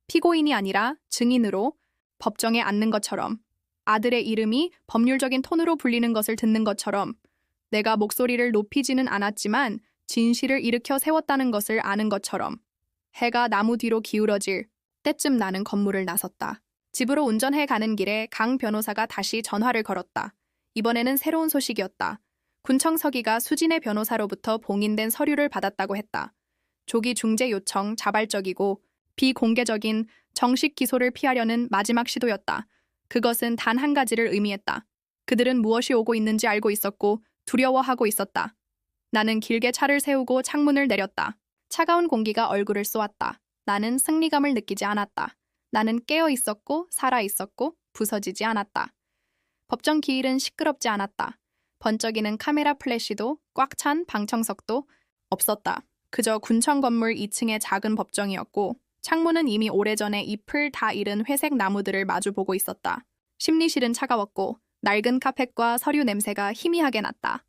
피고인이 아니라 증인으로 법정에 앉는 것처럼, 아들의 이름이 법률적인 톤으로 불리는 것을 듣는 것처럼, 내가 목소리를 높이지는 않았지만 진실을 일으켜 세웠다는 것을 아는 것처럼. 해가 나무 뒤로 기울어질 때쯤 나는 건물을 나섰다. 집으로 운전해 가는 길에 강 변호사가 다시 전화를 걸었다. 이번에는 새로운 소식이었다. 군청 서기가 수진의 변호사로부터 봉인된 서류를 받았다고 했다. 조기 중재 요청, 자발적이고 비공개적인 정식 기소를 피하려는 마지막 시도였다. 그것은 단 한 가지를 의미했다. 그들은 무엇이 오고 있는지 알고 있었고 두려워하고 있었다. 나는 길게 차를 세우고 창문을 내렸다. 차가운 공기가 얼굴을 쏘았다. 나는 승리감을 느끼지 않았다. 나는 깨어 있었고 살아 있었고 부서지지 않았다. 법정 기일은 시끄럽지 않았다. 번쩍이는 카메라 플래시도 꽉 찬 방청석도 없었다. 그저 군청 건물 2층의 작은 법정이었고 창문은 이미 오래전에 잎을 다 잃은 회색 나무들을 마주보고 있었다. 심리실은 차가웠고 낡은 카펫과 서류 냄새가 희미하게 났다.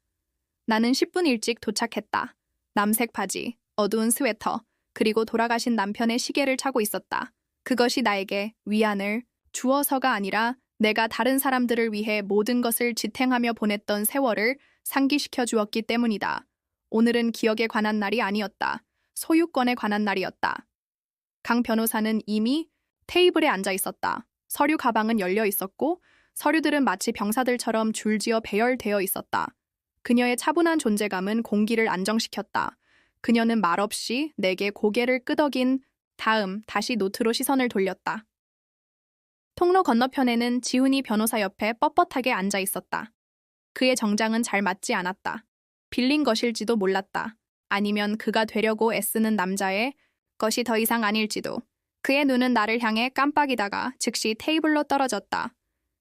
나는 10분 일찍 도착했다. 남색 바지, 어두운 스웨터, 그리고 돌아가신 남편의 시계를 차고 있었다. 그것이 나에게 위안을 주어서가 아니라 내가 다른 사람들을 위해 모든 것을 지탱하며 보냈던 세월을 상기시켜 주었기 때문이다. 오늘은 기억에 관한 날이 아니었다. 소유권에 관한 날이었다. 강 변호사는 이미 테이블에 앉아 있었다. 서류 가방은 열려 있었고 서류들은 마치 병사들처럼 줄지어 배열되어 있었다. 그녀의 차분한 존재감은 공기를 안정시켰다. 그녀는 말없이 내게 고개를 끄덕인 다음 다시 노트로 시선을 돌렸다. 통로 건너편에는 지훈이 변호사 옆에 뻣뻣하게 앉아 있었다. 그의 정장은 잘 맞지 않았다. 빌린 것일지도 몰랐다. 아니면 그가 되려고 애쓰는 남자의 것이 더 이상 아닐지도. 그의 눈은 나를 향해 깜빡이다가 즉시 테이블로 떨어졌다.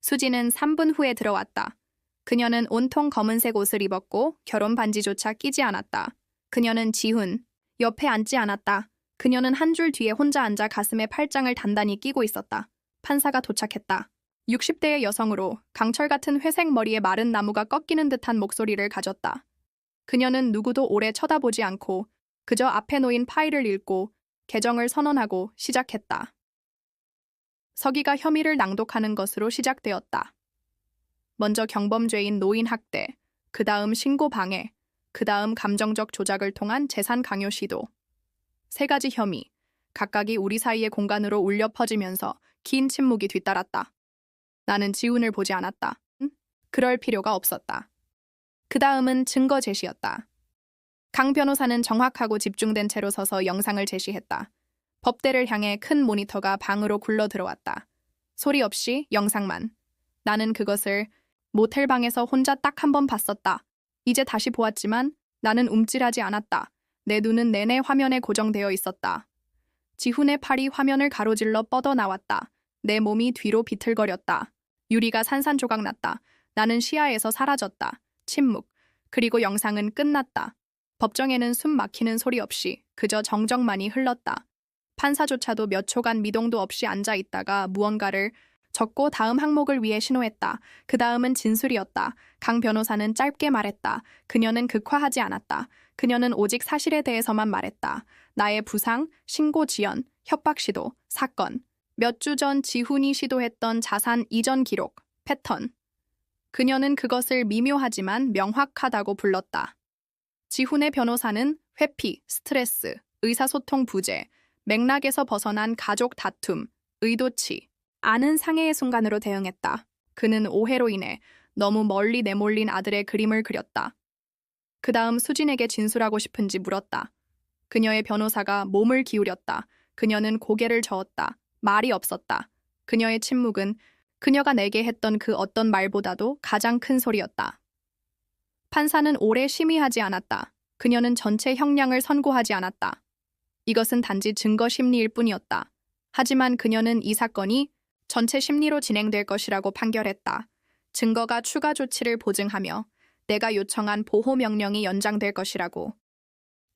수지는 3분 후에 들어왔다. 그녀는 온통 검은색 옷을 입었고 결혼 반지조차 끼지 않았다. 그녀는 지훈 옆에 앉지 않았다. 그녀는 한 줄 뒤에 혼자 앉아 가슴에 팔짱을 단단히 끼고 있었다. 판사가 도착했다. 60대의 여성으로 강철 같은 회색 머리에 마른 나무가 꺾이는 듯한 목소리를 가졌다. 그녀는 누구도 오래 쳐다보지 않고 그저 앞에 놓인 파일을 읽고 개정을 선언하고 시작했다. 서기가 혐의를 낭독하는 것으로 시작되었다. 먼저 경범죄인 노인 학대, 그 다음 신고 방해, 그 다음 감정적 조작을 통한 재산 강요 시도. 3가지 혐의, 각각이 우리 사이의 공간으로 울려 퍼지면서 긴 침묵이 뒤따랐다. 나는 지훈을 보지 않았다. 그럴 필요가 없었다. 그 다음은 증거 제시였다. 강 변호사는 정확하고 집중된 채로 서서 영상을 제시했다. 법대를 향해 큰 모니터가 방으로 굴러 들어왔다. 소리 없이 영상만. 나는 그것을 모텔방에서 혼자 딱 한 번 봤었다. 이제 다시 보았지만 나는 움찔하지 않았다. 내 눈은 내내 화면에 고정되어 있었다. 지훈의 팔이 화면을 가로질러 뻗어나왔다. 내 몸이 뒤로 비틀거렸다. 유리가 산산조각 났다. 나는 시야에서 사라졌다. 침묵. 그리고 영상은 끝났다. 법정에는 숨 막히는 소리 없이 그저 정적만이 흘렀다. 판사조차도 몇 초간 미동도 없이 앉아 있다가 무언가를 적고 다음 항목을 위해 신호했다. 그 다음은 진술이었다. 강 변호사는 짧게 말했다. 그녀는 극화하지 않았다. 그녀는 오직 사실에 대해서만 말했다. 나의 부상, 신고 지연, 협박 시도, 사건. 몇 주 전 지훈이 시도했던 자산 이전 기록, 패턴. 그녀는 그것을 미묘하지만 명확하다고 불렀다. 지훈의 변호사는 회피, 스트레스, 의사소통 부재, 맥락에서 벗어난 가족 다툼, 의도치, 아는 상해의 순간으로 대응했다. 그는 오해로 인해 너무 멀리 내몰린 아들의 그림을 그렸다. 그 다음 수진에게 진술하고 싶은지 물었다. 그녀의 변호사가 몸을 기울였다. 그녀는 고개를 저었다. 말이 없었다. 그녀의 침묵은 그녀가 내게 했던 그 어떤 말보다도 가장 큰 소리였다. 판사는 오래 심의하지 않았다. 그녀는 전체 형량을 선고하지 않았다. 이것은 단지 증거 심리일 뿐이었다. 하지만 그녀는 이 사건이 전체 심리로 진행될 것이라고 판결했다. 증거가 추가 조치를 보증하며 내가 요청한 보호 명령이 연장될 것이라고.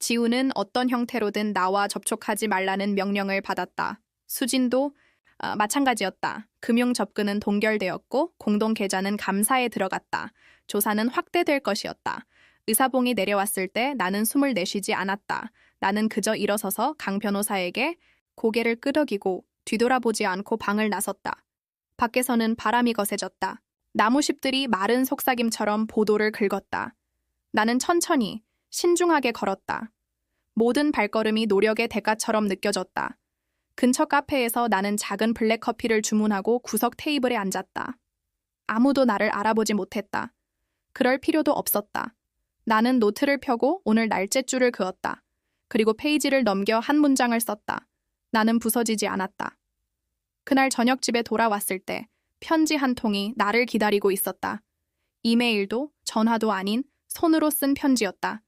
지훈은 어떤 형태로든 나와 접촉하지 말라는 명령을 받았다. 수진도 마찬가지였다. 금융 접근은 동결되었고 공동 계좌는 감사에 들어갔다. 조사는 확대될 것이었다. 의사봉이 내려왔을 때 나는 숨을 내쉬지 않았다. 나는 그저 일어서서 강 변호사에게 고개를 끄덕이고 뒤돌아보지 않고 방을 나섰다. 밖에서는 바람이 거세졌다. 나무십들이 마른 속삭임처럼 보도를 긁었다. 나는 천천히, 신중하게 걸었다. 모든 발걸음이 노력의 대가처럼 느껴졌다. 근처 카페에서 나는 작은 블랙커피를 주문하고 구석 테이블에 앉았다. 아무도 나를 알아보지 못했다. 그럴 필요도 없었다. 나는 노트를 펴고 오늘 날짜줄을 그었다. 그리고 페이지를 넘겨 한 문장을 썼다. 나는 부서지지 않았다. 그날 저녁 집에 돌아왔을 때 편지 한 통이 나를 기다리고 있었다. 이메일도 전화도 아닌 손으로 쓴 편지였다.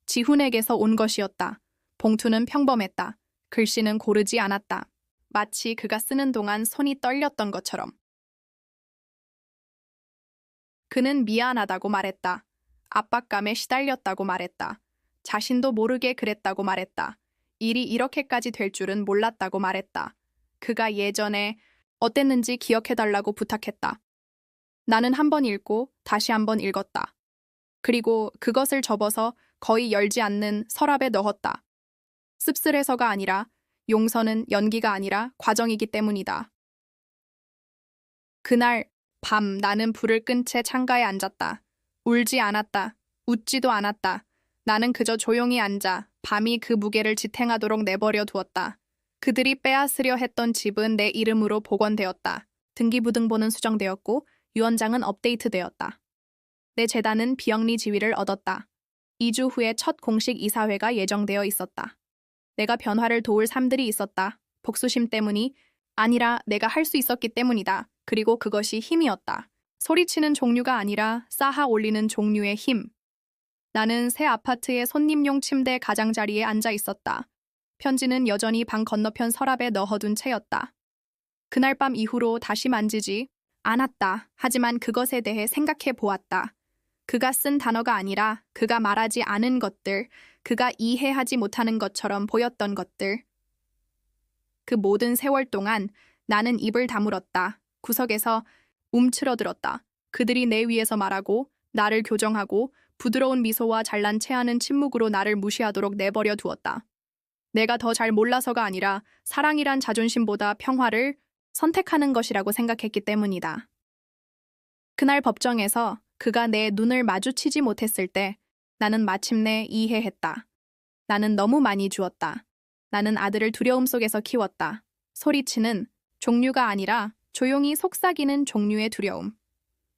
지훈에게서 온 것이었다. 봉투는 평범했다. 글씨는 고르지 않았다. 마치 그가 쓰는 동안 손이 떨렸던 것처럼. 그는 미안하다고 말했다. 압박감에 시달렸다고 말했다. 자신도 모르게 그랬다고 말했다. 일이 이렇게까지 될 줄은 몰랐다고 말했다. 그가 예전에 어땠는지 기억해달라고 부탁했다. 나는 한 번 읽고 다시 한 번 읽었다. 그리고 그것을 접어서 거의 열지 않는 서랍에 넣었다. 씁쓸해서가 아니라 용서는 연기가 아니라 과정이기 때문이다. 그날 밤 나는 불을 끈 채 창가에 앉았다. 울지 않았다. 웃지도 않았다. 나는 그저 조용히 앉아 밤이 그 무게를 지탱하도록 내버려 두었다. 그들이 빼앗으려 했던 집은 내 이름으로 복원되었다. 등기부등본은 수정되었고 유언장은 업데이트되었다. 내 재단은 비영리 지위를 얻었다. 2주 후에 첫 공식 이사회가 예정되어 있었다. 내가 변화를 도울 삶들이 있었다. 복수심 때문이 아니라 내가 할 수 있었기 때문이다. 그리고 그것이 힘이었다. 소리치는 종류가 아니라 쌓아 올리는 종류의 힘. 나는 새 아파트의 손님용 침대 가장자리에 앉아 있었다. 편지는 여전히 방 건너편 서랍에 넣어둔 채였다. 그날 밤 이후로 다시 만지지 않았다. 하지만 그것에 대해 생각해 보았다. 그가 쓴 단어가 아니라 그가 말하지 않은 것들, 그가 이해하지 못하는 것처럼 보였던 것들. 그 모든 세월 동안 나는 입을 다물었다. 구석에서 움츠러들었다. 그들이 내 위에서 말하고 나를 교정하고 부드러운 미소와 잘난 체하는 침묵으로 나를 무시하도록 내버려 두었다. 내가 더 잘 몰라서가 아니라 사랑이란 자존심보다 평화를 선택하는 것이라고 생각했기 때문이다. 그날 법정에서 그가 내 눈을 마주치지 못했을 때 나는 마침내 이해했다. 나는 너무 많이 주었다. 나는 아들을 두려움 속에서 키웠다. 소리치는 종류가 아니라 조용히 속삭이는 종류의 두려움.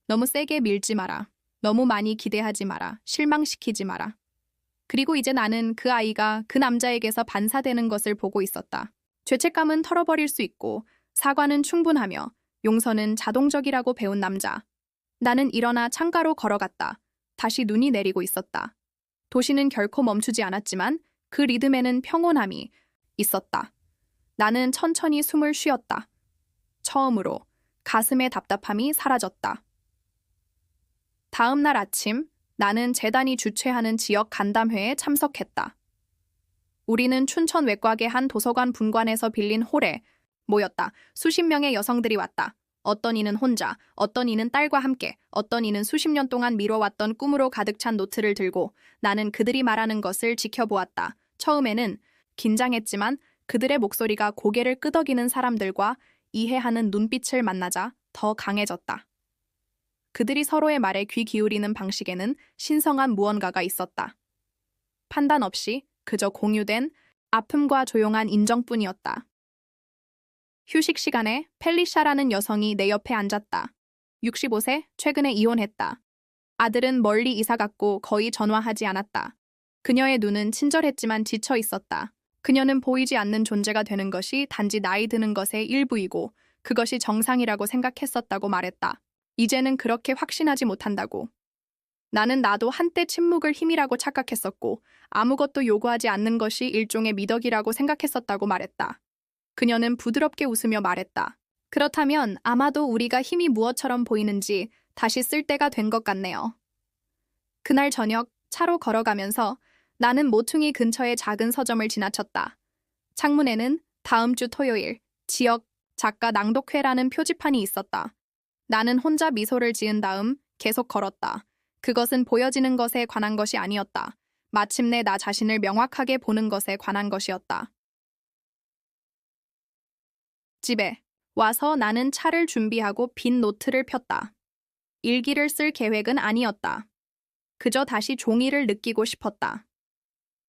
너무 세게 밀지 마라. 너무 많이 기대하지 마라. 실망시키지 마라. 그리고 이제 나는 그 아이가 그 남자에게서 반사되는 것을 보고 있었다. 죄책감은 털어버릴 수 있고 사과는 충분하며 용서는 자동적이라고 배운 남자. 나는 일어나 창가로 걸어갔다. 다시 눈이 내리고 있었다. 도시는 결코 멈추지 않았지만 그 리듬에는 평온함이 있었다. 나는 천천히 숨을 쉬었다. 처음으로 가슴의 답답함이 사라졌다. 다음 날 아침 나는 재단이 주최하는 지역 간담회에 참석했다. 우리는 춘천 외곽의 한 도서관 분관에서 빌린 홀에 모였다. 수십 명의 여성들이 왔다. 어떤 이는 혼자, 어떤 이는 딸과 함께, 어떤 이는 수십 년 동안 미뤄왔던 꿈으로 가득 찬 노트를 들고 나는 그들이 말하는 것을 지켜보았다. 처음에는 긴장했지만 그들의 목소리가 고개를 끄덕이는 사람들과 이해하는 눈빛을 만나자 더 강해졌다. 그들이 서로의 말에 귀 기울이는 방식에는 신성한 무언가가 있었다. 판단 없이 그저 공유된 아픔과 조용한 인정뿐이었다. 휴식 시간에 펠리샤라는 여성이 내 옆에 앉았다. 65세, 최근에 이혼했다. 아들은 멀리 이사갔고 거의 전화하지 않았다. 그녀의 눈은 친절했지만 지쳐 있었다. 그녀는 보이지 않는 존재가 되는 것이 단지 나이 드는 것의 일부이고 그것이 정상이라고 생각했었다고 말했다. 이제는 그렇게 확신하지 못한다고. 나는 나도 한때 침묵을 힘이라고 착각했었고 아무것도 요구하지 않는 것이 일종의 미덕이라고 생각했었다고 말했다. 그녀는 부드럽게 웃으며 말했다. 그렇다면 아마도 우리가 힘이 무엇처럼 보이는지 다시 쓸 때가 된 것 같네요. 그날 저녁 차로 걸어가면서 나는 모퉁이 근처의 작은 서점을 지나쳤다. 창문에는 다음 주 토요일 지역 작가 낭독회라는 표지판이 있었다. 나는 혼자 미소를 지은 다음 계속 걸었다. 그것은 보여지는 것에 관한 것이 아니었다. 마침내 나 자신을 명확하게 보는 것에 관한 것이었다. 집에 와서 나는 차를 준비하고 빈 노트를 폈다. 일기를 쓸 계획은 아니었다. 그저 다시 종이를 느끼고 싶었다.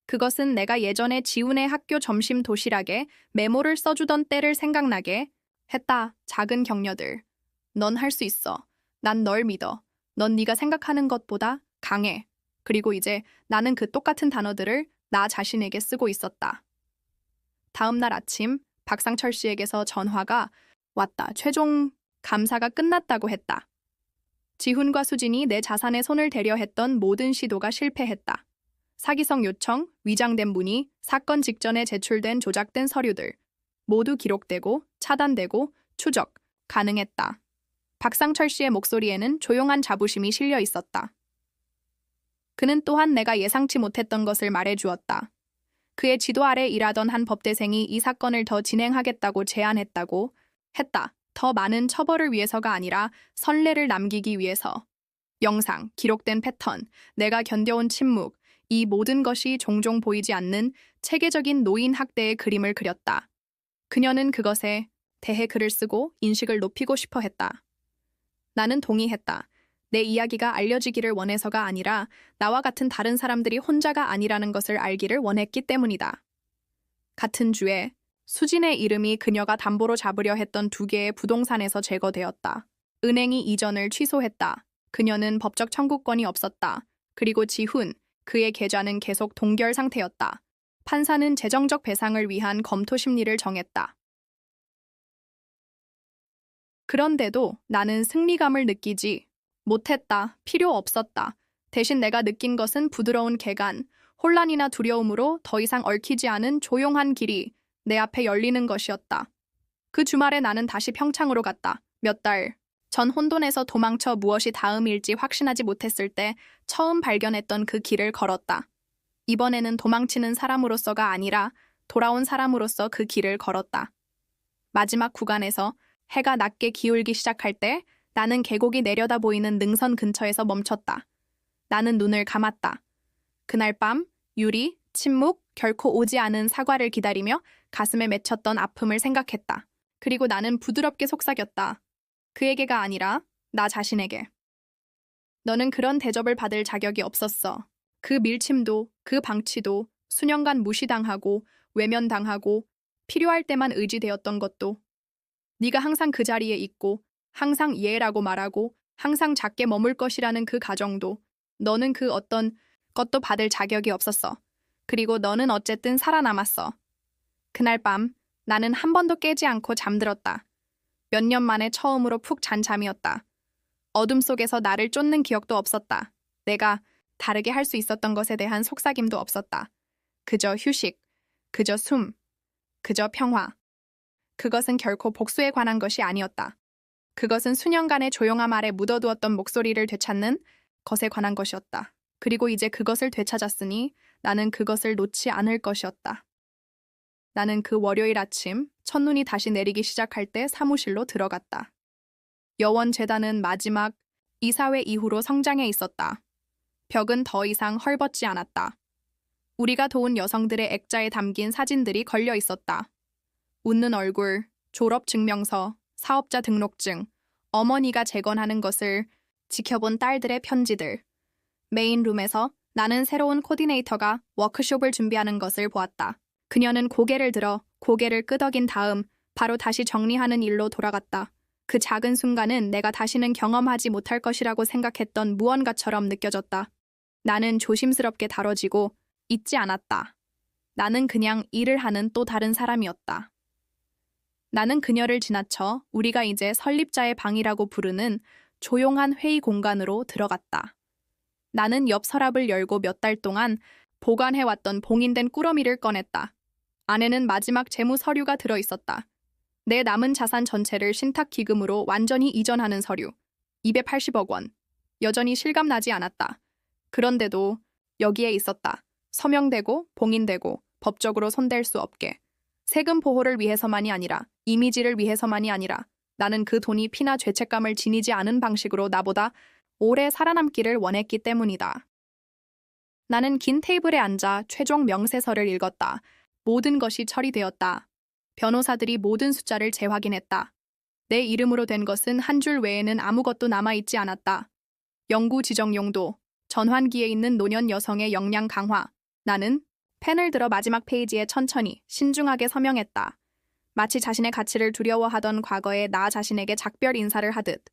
그것은 내가 예전에 지훈의 학교 점심 도시락에 메모를 써주던 때를 생각나게 했다. 작은 격려들. 넌 할 수 있어. 난 널 믿어. 넌 네가 생각하는 것보다 강해. 그리고 이제 나는 그 똑같은 단어들을 나 자신에게 쓰고 있었다. 다음 날 아침 박상철 씨에게서 전화가 왔다. 최종 감사가 끝났다고 했다. 지훈과 수진이 내 자산에 손을 대려 했던 모든 시도가 실패했다. 사기성 요청, 위장된 문의, 사건 직전에 제출된 조작된 서류들 모두 기록되고 차단되고 추적 가능했다. 박상철 씨의 목소리에는 조용한 자부심이 실려 있었다. 그는 또한 내가 예상치 못했던 것을 말해주었다. 그의 지도 아래 일하던 한 법대생이 이 사건을 더 진행하겠다고 제안했다고 했다. 더 많은 처벌을 위해서가 아니라 선례를 남기기 위해서. 영상, 기록된 패턴, 내가 견뎌온 침묵, 이 모든 것이 종종 보이지 않는 체계적인 노인 학대의 그림을 그렸다. 그녀는 그것에 대해 글을 쓰고 인식을 높이고 싶어 했다. 나는 동의했다. 내 이야기가 알려지기를 원해서가 아니라 나와 같은 다른 사람들이 혼자가 아니라는 것을 알기를 원했기 때문이다. 같은 주에 수진의 이름이 그녀가 담보로 잡으려 했던 2개의 부동산에서 제거되었다. 은행이 이전을 취소했다. 그녀는 법적 청구권이 없었다. 그리고 지훈, 그의 계좌는 계속 동결 상태였다. 판사는 재정적 배상을 위한 검토 심리를 정했다. 그런데도 나는 승리감을 느끼지 못했다. 필요 없었다. 대신 내가 느낀 것은 부드러운 개간, 혼란이나 두려움으로 더 이상 얽히지 않은 조용한 길이 내 앞에 열리는 것이었다. 그 주말에 나는 다시 평창으로 갔다. 몇 달 전 혼돈에서 도망쳐 무엇이 다음일지 확신하지 못했을 때 처음 발견했던 그 길을 걸었다. 이번에는 도망치는 사람으로서가 아니라 돌아온 사람으로서 그 길을 걸었다. 마지막 구간에서 해가 낮게 기울기 시작할 때 나는 계곡이 내려다 보이는 능선 근처에서 멈췄다. 나는 눈을 감았다. 그날 밤 유리, 침묵, 결코 오지 않은 사과를 기다리며 가슴에 맺혔던 아픔을 생각했다. 그리고 나는 부드럽게 속삭였다. 그에게가 아니라 나 자신에게. 너는 그런 대접을 받을 자격이 없었어. 그 밀침도, 그 방치도, 수년간 무시당하고 외면당하고 필요할 때만 의지되었던 것도. 네가 항상 그 자리에 있고 항상 예라고 말하고 항상 작게 머물 것이라는 그 가정도 너는 그 어떤 것도 받을 자격이 없었어. 그리고 너는 어쨌든 살아남았어. 그날 밤 나는 한 번도 깨지 않고 잠들었다. 몇 년 만에 처음으로 푹 잔 잠이었다. 어둠 속에서 나를 쫓는 기억도 없었다. 내가 다르게 할 수 있었던 것에 대한 속삭임도 없었다. 그저 휴식, 그저 숨, 그저 평화. 그것은 결코 복수에 관한 것이 아니었다. 그것은 수년간의 조용함 아래 묻어두었던 목소리를 되찾는 것에 관한 것이었다. 그리고 이제 그것을 되찾았으니 나는 그것을 놓지 않을 것이었다. 나는 그 월요일 아침 첫눈이 다시 내리기 시작할 때 사무실로 들어갔다. 여원재단은 마지막 이사회 이후로 성장해 있었다. 벽은 더 이상 헐벗지 않았다. 우리가 도운 여성들의 액자에 담긴 사진들이 걸려 있었다. 웃는 얼굴, 졸업증명서, 사업자 등록증, 어머니가 재건하는 것을 지켜본 딸들의 편지들. 메인룸에서 나는 새로운 코디네이터가 워크숍을 준비하는 것을 보았다. 그녀는 고개를 들어 고개를 끄덕인 다음 바로 다시 정리하는 일로 돌아갔다. 그 작은 순간은 내가 다시는 경험하지 못할 것이라고 생각했던 무언가처럼 느껴졌다. 나는 조심스럽게 다뤄지고 잊지 않았다. 나는 그냥 일을 하는 또 다른 사람이었다. 나는 그녀를 지나쳐 우리가 이제 설립자의 방이라고 부르는 조용한 회의 공간으로 들어갔다. 나는 옆 서랍을 열고 몇 달 동안 보관해왔던 봉인된 꾸러미를 꺼냈다. 안에는 마지막 재무 서류가 들어있었다. 내 남은 자산 전체를 신탁기금으로 완전히 이전하는 서류. 280억 원. 여전히 실감나지 않았다. 그런데도 여기에 있었다. 서명되고 봉인되고 법적으로 손댈 수 없게. 세금 보호를 위해서만이 아니라 이미지를 위해서만이 아니라 나는 그 돈이 피나 죄책감을 지니지 않은 방식으로 나보다 오래 살아남기를 원했기 때문이다. 나는 긴 테이블에 앉아 최종 명세서를 읽었다. 모든 것이 처리되었다. 변호사들이 모든 숫자를 재확인했다. 내 이름으로 된 것은 한 줄 외에는 아무것도 남아있지 않았다. 영구 지정 용도, 전환기에 있는 노년 여성의 역량 강화. 나는 펜을 들어 마지막 페이지에 천천히, 신중하게 서명했다. 마치 자신의 가치를 두려워하던 과거의 나 자신에게 작별 인사를 하듯.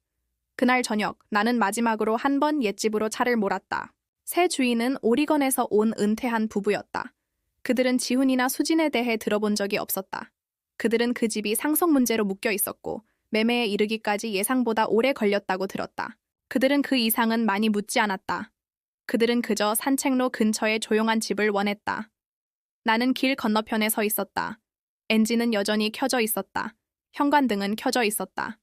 그날 저녁 나는 마지막으로 한 번 옛집으로 차를 몰았다. 새 주인은 오리건에서 온 은퇴한 부부였다. 그들은 지훈이나 수진에 대해 들어본 적이 없었다. 그들은 그 집이 상속 문제로 묶여 있었고 매매에 이르기까지 예상보다 오래 걸렸다고 들었다. 그들은 그 이상은 많이 묻지 않았다. 그들은 그저 산책로 근처의 조용한 집을 원했다. 나는 길 건너편에 서 있었다. 엔진은 여전히 켜져 있었다. 현관등은 켜져 있었다.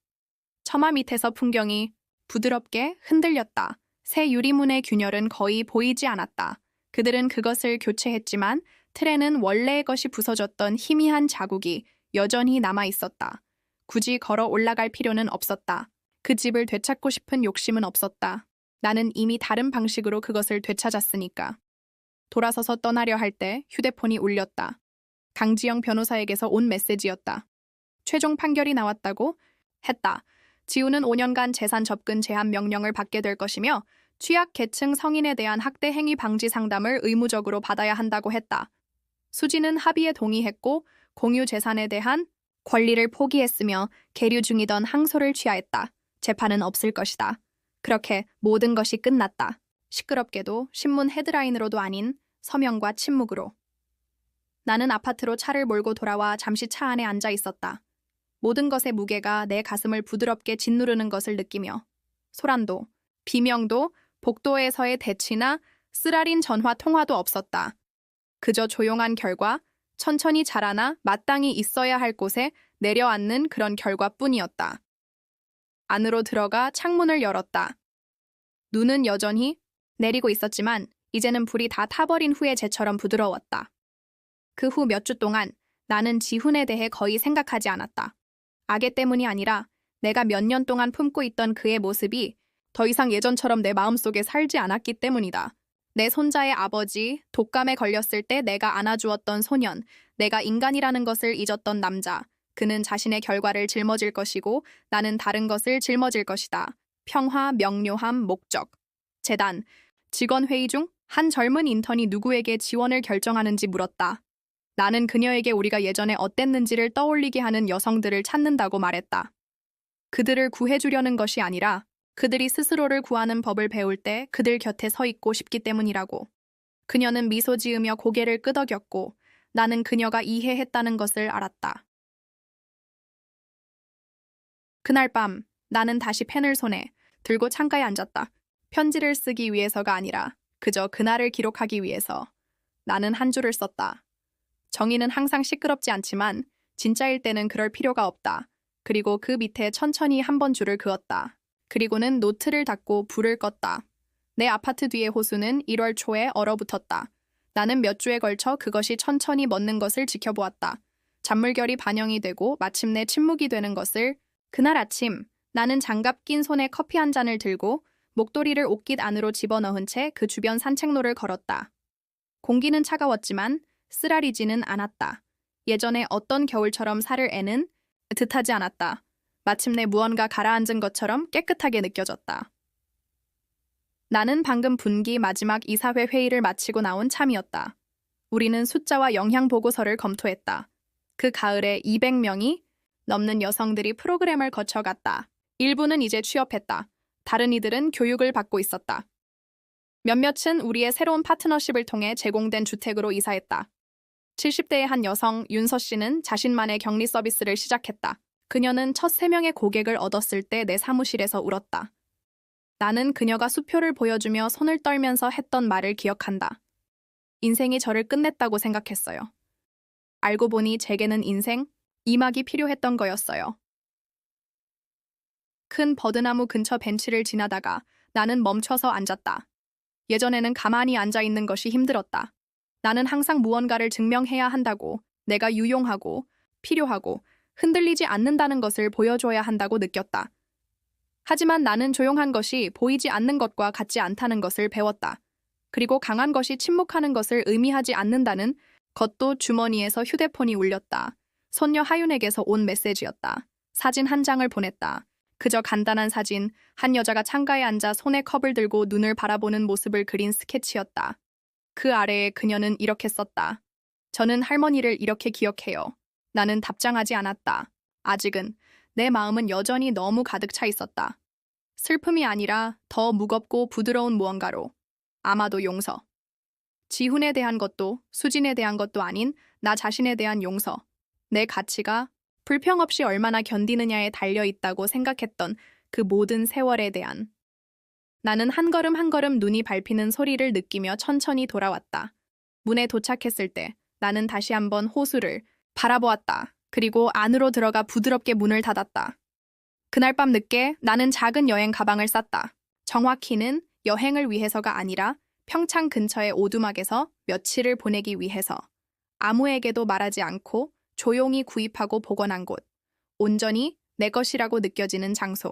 처마 밑에서 풍경이 부드럽게 흔들렸다. 새 유리문의 균열은 거의 보이지 않았다. 그들은 그것을 교체했지만 틀에는 원래의 것이 부서졌던 희미한 자국이 여전히 남아 있었다. 굳이 걸어 올라갈 필요는 없었다. 그 집을 되찾고 싶은 욕심은 없었다. 나는 이미 다른 방식으로 그것을 되찾았으니까. 돌아서서 떠나려 할 때 휴대폰이 울렸다. 강지영 변호사에게서 온 메시지였다. 최종 판결이 나왔다고 했다. 지우는 5년간 재산 접근 제한 명령을 받게 될 것이며 취약 계층 성인에 대한 학대 행위 방지 상담을 의무적으로 받아야 한다고 했다. 수지는 합의에 동의했고 공유 재산에 대한 권리를 포기했으며 계류 중이던 항소를 취하했다. 재판은 없을 것이다. 그렇게 모든 것이 끝났다. 시끄럽게도 신문 헤드라인으로도 아닌 서명과 침묵으로. 나는 아파트로 차를 몰고 돌아와 잠시 차 안에 앉아 있었다. 모든 것의 무게가 내 가슴을 부드럽게 짓누르는 것을 느끼며 소란도, 비명도, 복도에서의 대치나 쓰라린 전화 통화도 없었다. 그저 조용한 결과, 천천히 자라나 마땅히 있어야 할 곳에 내려앉는 그런 결과뿐이었다. 안으로 들어가 창문을 열었다. 눈은 여전히 내리고 있었지만 이제는 불이 다 타버린 후의 재처럼 부드러웠다. 그 후 몇 주 동안 나는 지훈에 대해 거의 생각하지 않았다. 악애 때문이 아니라 내가 몇 년 동안 품고 있던 그의 모습이 더 이상 예전처럼 내 마음속에 살지 않았기 때문이다. 내 손자의 아버지, 독감에 걸렸을 때 내가 안아주었던 소년, 내가 인간이라는 것을 잊었던 남자. 그는 자신의 결과를 짊어질 것이고 나는 다른 것을 짊어질 것이다. 평화, 명료함, 목적. 재단. 직원회의 중 한 젊은 인턴이 누구에게 지원을 결정하는지 물었다. 나는 그녀에게 우리가 예전에 어땠는지를 떠올리게 하는 여성들을 찾는다고 말했다. 그들을 구해주려는 것이 아니라 그들이 스스로를 구하는 법을 배울 때 그들 곁에 서 있고 싶기 때문이라고. 그녀는 미소 지으며 고개를 끄덕였고 나는 그녀가 이해했다는 것을 알았다. 그날 밤 나는 다시 펜을 손에 들고 창가에 앉았다. 편지를 쓰기 위해서가 아니라 그저 그날을 기록하기 위해서. 나는 한 줄을 썼다. 정의는 항상 시끄럽지 않지만 진짜일 때는 그럴 필요가 없다. 그리고 그 밑에 천천히 한 번 줄을 그었다. 그리고는 노트를 닫고 불을 껐다. 내 아파트 뒤의 호수는 1월 초에 얼어붙었다. 나는 몇 주에 걸쳐 그것이 천천히 멎는 것을 지켜보았다. 잔물결이 반영이 되고 마침내 침묵이 되는 것을. 그날 아침 나는 장갑 낀 손에 커피 한 잔을 들고 목도리를 옷깃 안으로 집어넣은 채 그 주변 산책로를 걸었다. 공기는 차가웠지만 쓰라리지는 않았다. 예전에 어떤 겨울처럼 살을 애는 듯하지 않았다. 마침내 무언가 가라앉은 것처럼 깨끗하게 느껴졌다. 나는 방금 분기 마지막 이사회 회의를 마치고 나온 참이었다. 우리는 숫자와 영향 보고서를 검토했다. 그 가을에 200명이 넘는 여성들이 프로그램을 거쳐갔다. 일부는 이제 취업했다. 다른 이들은 교육을 받고 있었다. 몇몇은 우리의 새로운 파트너십을 통해 제공된 주택으로 이사했다. 70대의 한 여성 윤서 씨는 자신만의 격리 서비스를 시작했다. 그녀는 첫 3명의 고객을 얻었을 때 내 사무실에서 울었다. 나는 그녀가 수표를 보여주며 손을 떨면서 했던 말을 기억한다. 인생이 저를 끝냈다고 생각했어요. 알고 보니 제게는 인생, 이막이 필요했던 거였어요. 큰 버드나무 근처 벤치를 지나다가 나는 멈춰서 앉았다. 예전에는 가만히 앉아 있는 것이 힘들었다. 나는 항상 무언가를 증명해야 한다고, 내가 유용하고, 필요하고, 흔들리지 않는다는 것을 보여줘야 한다고 느꼈다. 하지만 나는 조용한 것이 보이지 않는 것과 같지 않다는 것을 배웠다. 그리고 강한 것이 침묵하는 것을 의미하지 않는다는 것도. 주머니에서 휴대폰이 울렸다. 손녀 하윤에게서 온 메시지였다. 사진 한 장을 보냈다. 그저 간단한 사진, 한 여자가 창가에 앉아 손에 컵을 들고 눈을 바라보는 모습을 그린 스케치였다. 그 아래에 그녀는 이렇게 썼다. 저는 할머니를 이렇게 기억해요. 나는 답장하지 않았다. 아직은. 내 마음은 여전히 너무 가득 차 있었다. 슬픔이 아니라 더 무겁고 부드러운 무언가로. 아마도 용서. 지훈에 대한 것도 수진에 대한 것도 아닌 나 자신에 대한 용서. 내 가치가 불평 없이 얼마나 견디느냐에 달려 있다고 생각했던 그 모든 세월에 대한. 나는 한 걸음 한 걸음 눈이 밟히는 소리를 느끼며 천천히 돌아왔다. 문에 도착했을 때 나는 다시 한번 호수를 바라보았다. 그리고 안으로 들어가 부드럽게 문을 닫았다. 그날 밤 늦게 나는 작은 여행 가방을 쌌다. 정확히는 여행을 위해서가 아니라 평창 근처의 오두막에서 며칠을 보내기 위해서. 아무에게도 말하지 않고 조용히 구입하고 복원한 곳. 온전히 내 것이라고 느껴지는 장소.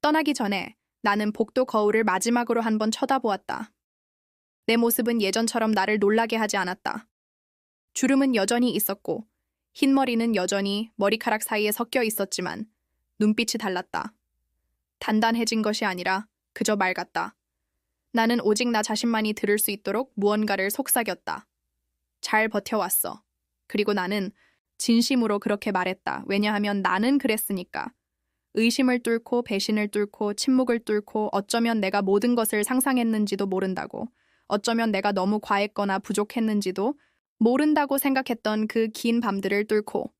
떠나기 전에 나는 복도 거울을 마지막으로 한번 쳐다보았다. 내 모습은 예전처럼 나를 놀라게 하지 않았다. 주름은 여전히 있었고 흰머리는 여전히 머리카락 사이에 섞여 있었지만 눈빛이 달랐다. 단단해진 것이 아니라 그저 맑았다. 나는 오직 나 자신만이 들을 수 있도록 무언가를 속삭였다. 잘 버텨왔어. 그리고 나는 진심으로 그렇게 말했다. 왜냐하면 나는 그랬으니까. 의심을 뚫고 배신을 뚫고 침묵을 뚫고 어쩌면 내가 모든 것을 상상했는지도 모른다고. 어쩌면 내가 너무 과했거나 부족했는지도 모른다고 생각했던 그 긴 밤들을 뚫고.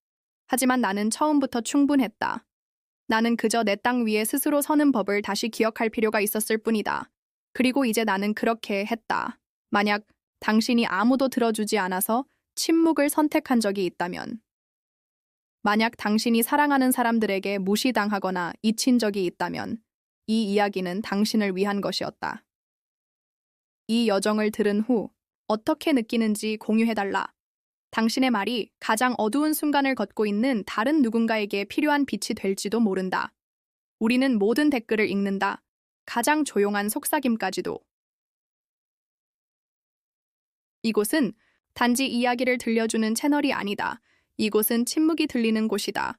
하지만 나는 처음부터 충분했다. 나는 그저 내 땅 위에 스스로 서는 법을 다시 기억할 필요가 있었을 뿐이다. 그리고 이제 나는 그렇게 했다. 만약 당신이 아무도 들어주지 않아서 침묵을 선택한 적이 있다면, 만약 당신이 사랑하는 사람들에게 무시당하거나 잊힌 적이 있다면 이 이야기는 당신을 위한 것이었다. 이 여정을 들은 후 어떻게 느끼는지 공유해달라. 당신의 말이 가장 어두운 순간을 걷고 있는 다른 누군가에게 필요한 빛이 될지도 모른다. 우리는 모든 댓글을 읽는다. 가장 조용한 속삭임까지도. 이곳은 단지 이야기를 들려주는 채널이 아니다. 이곳은 침묵이 들리는 곳이다.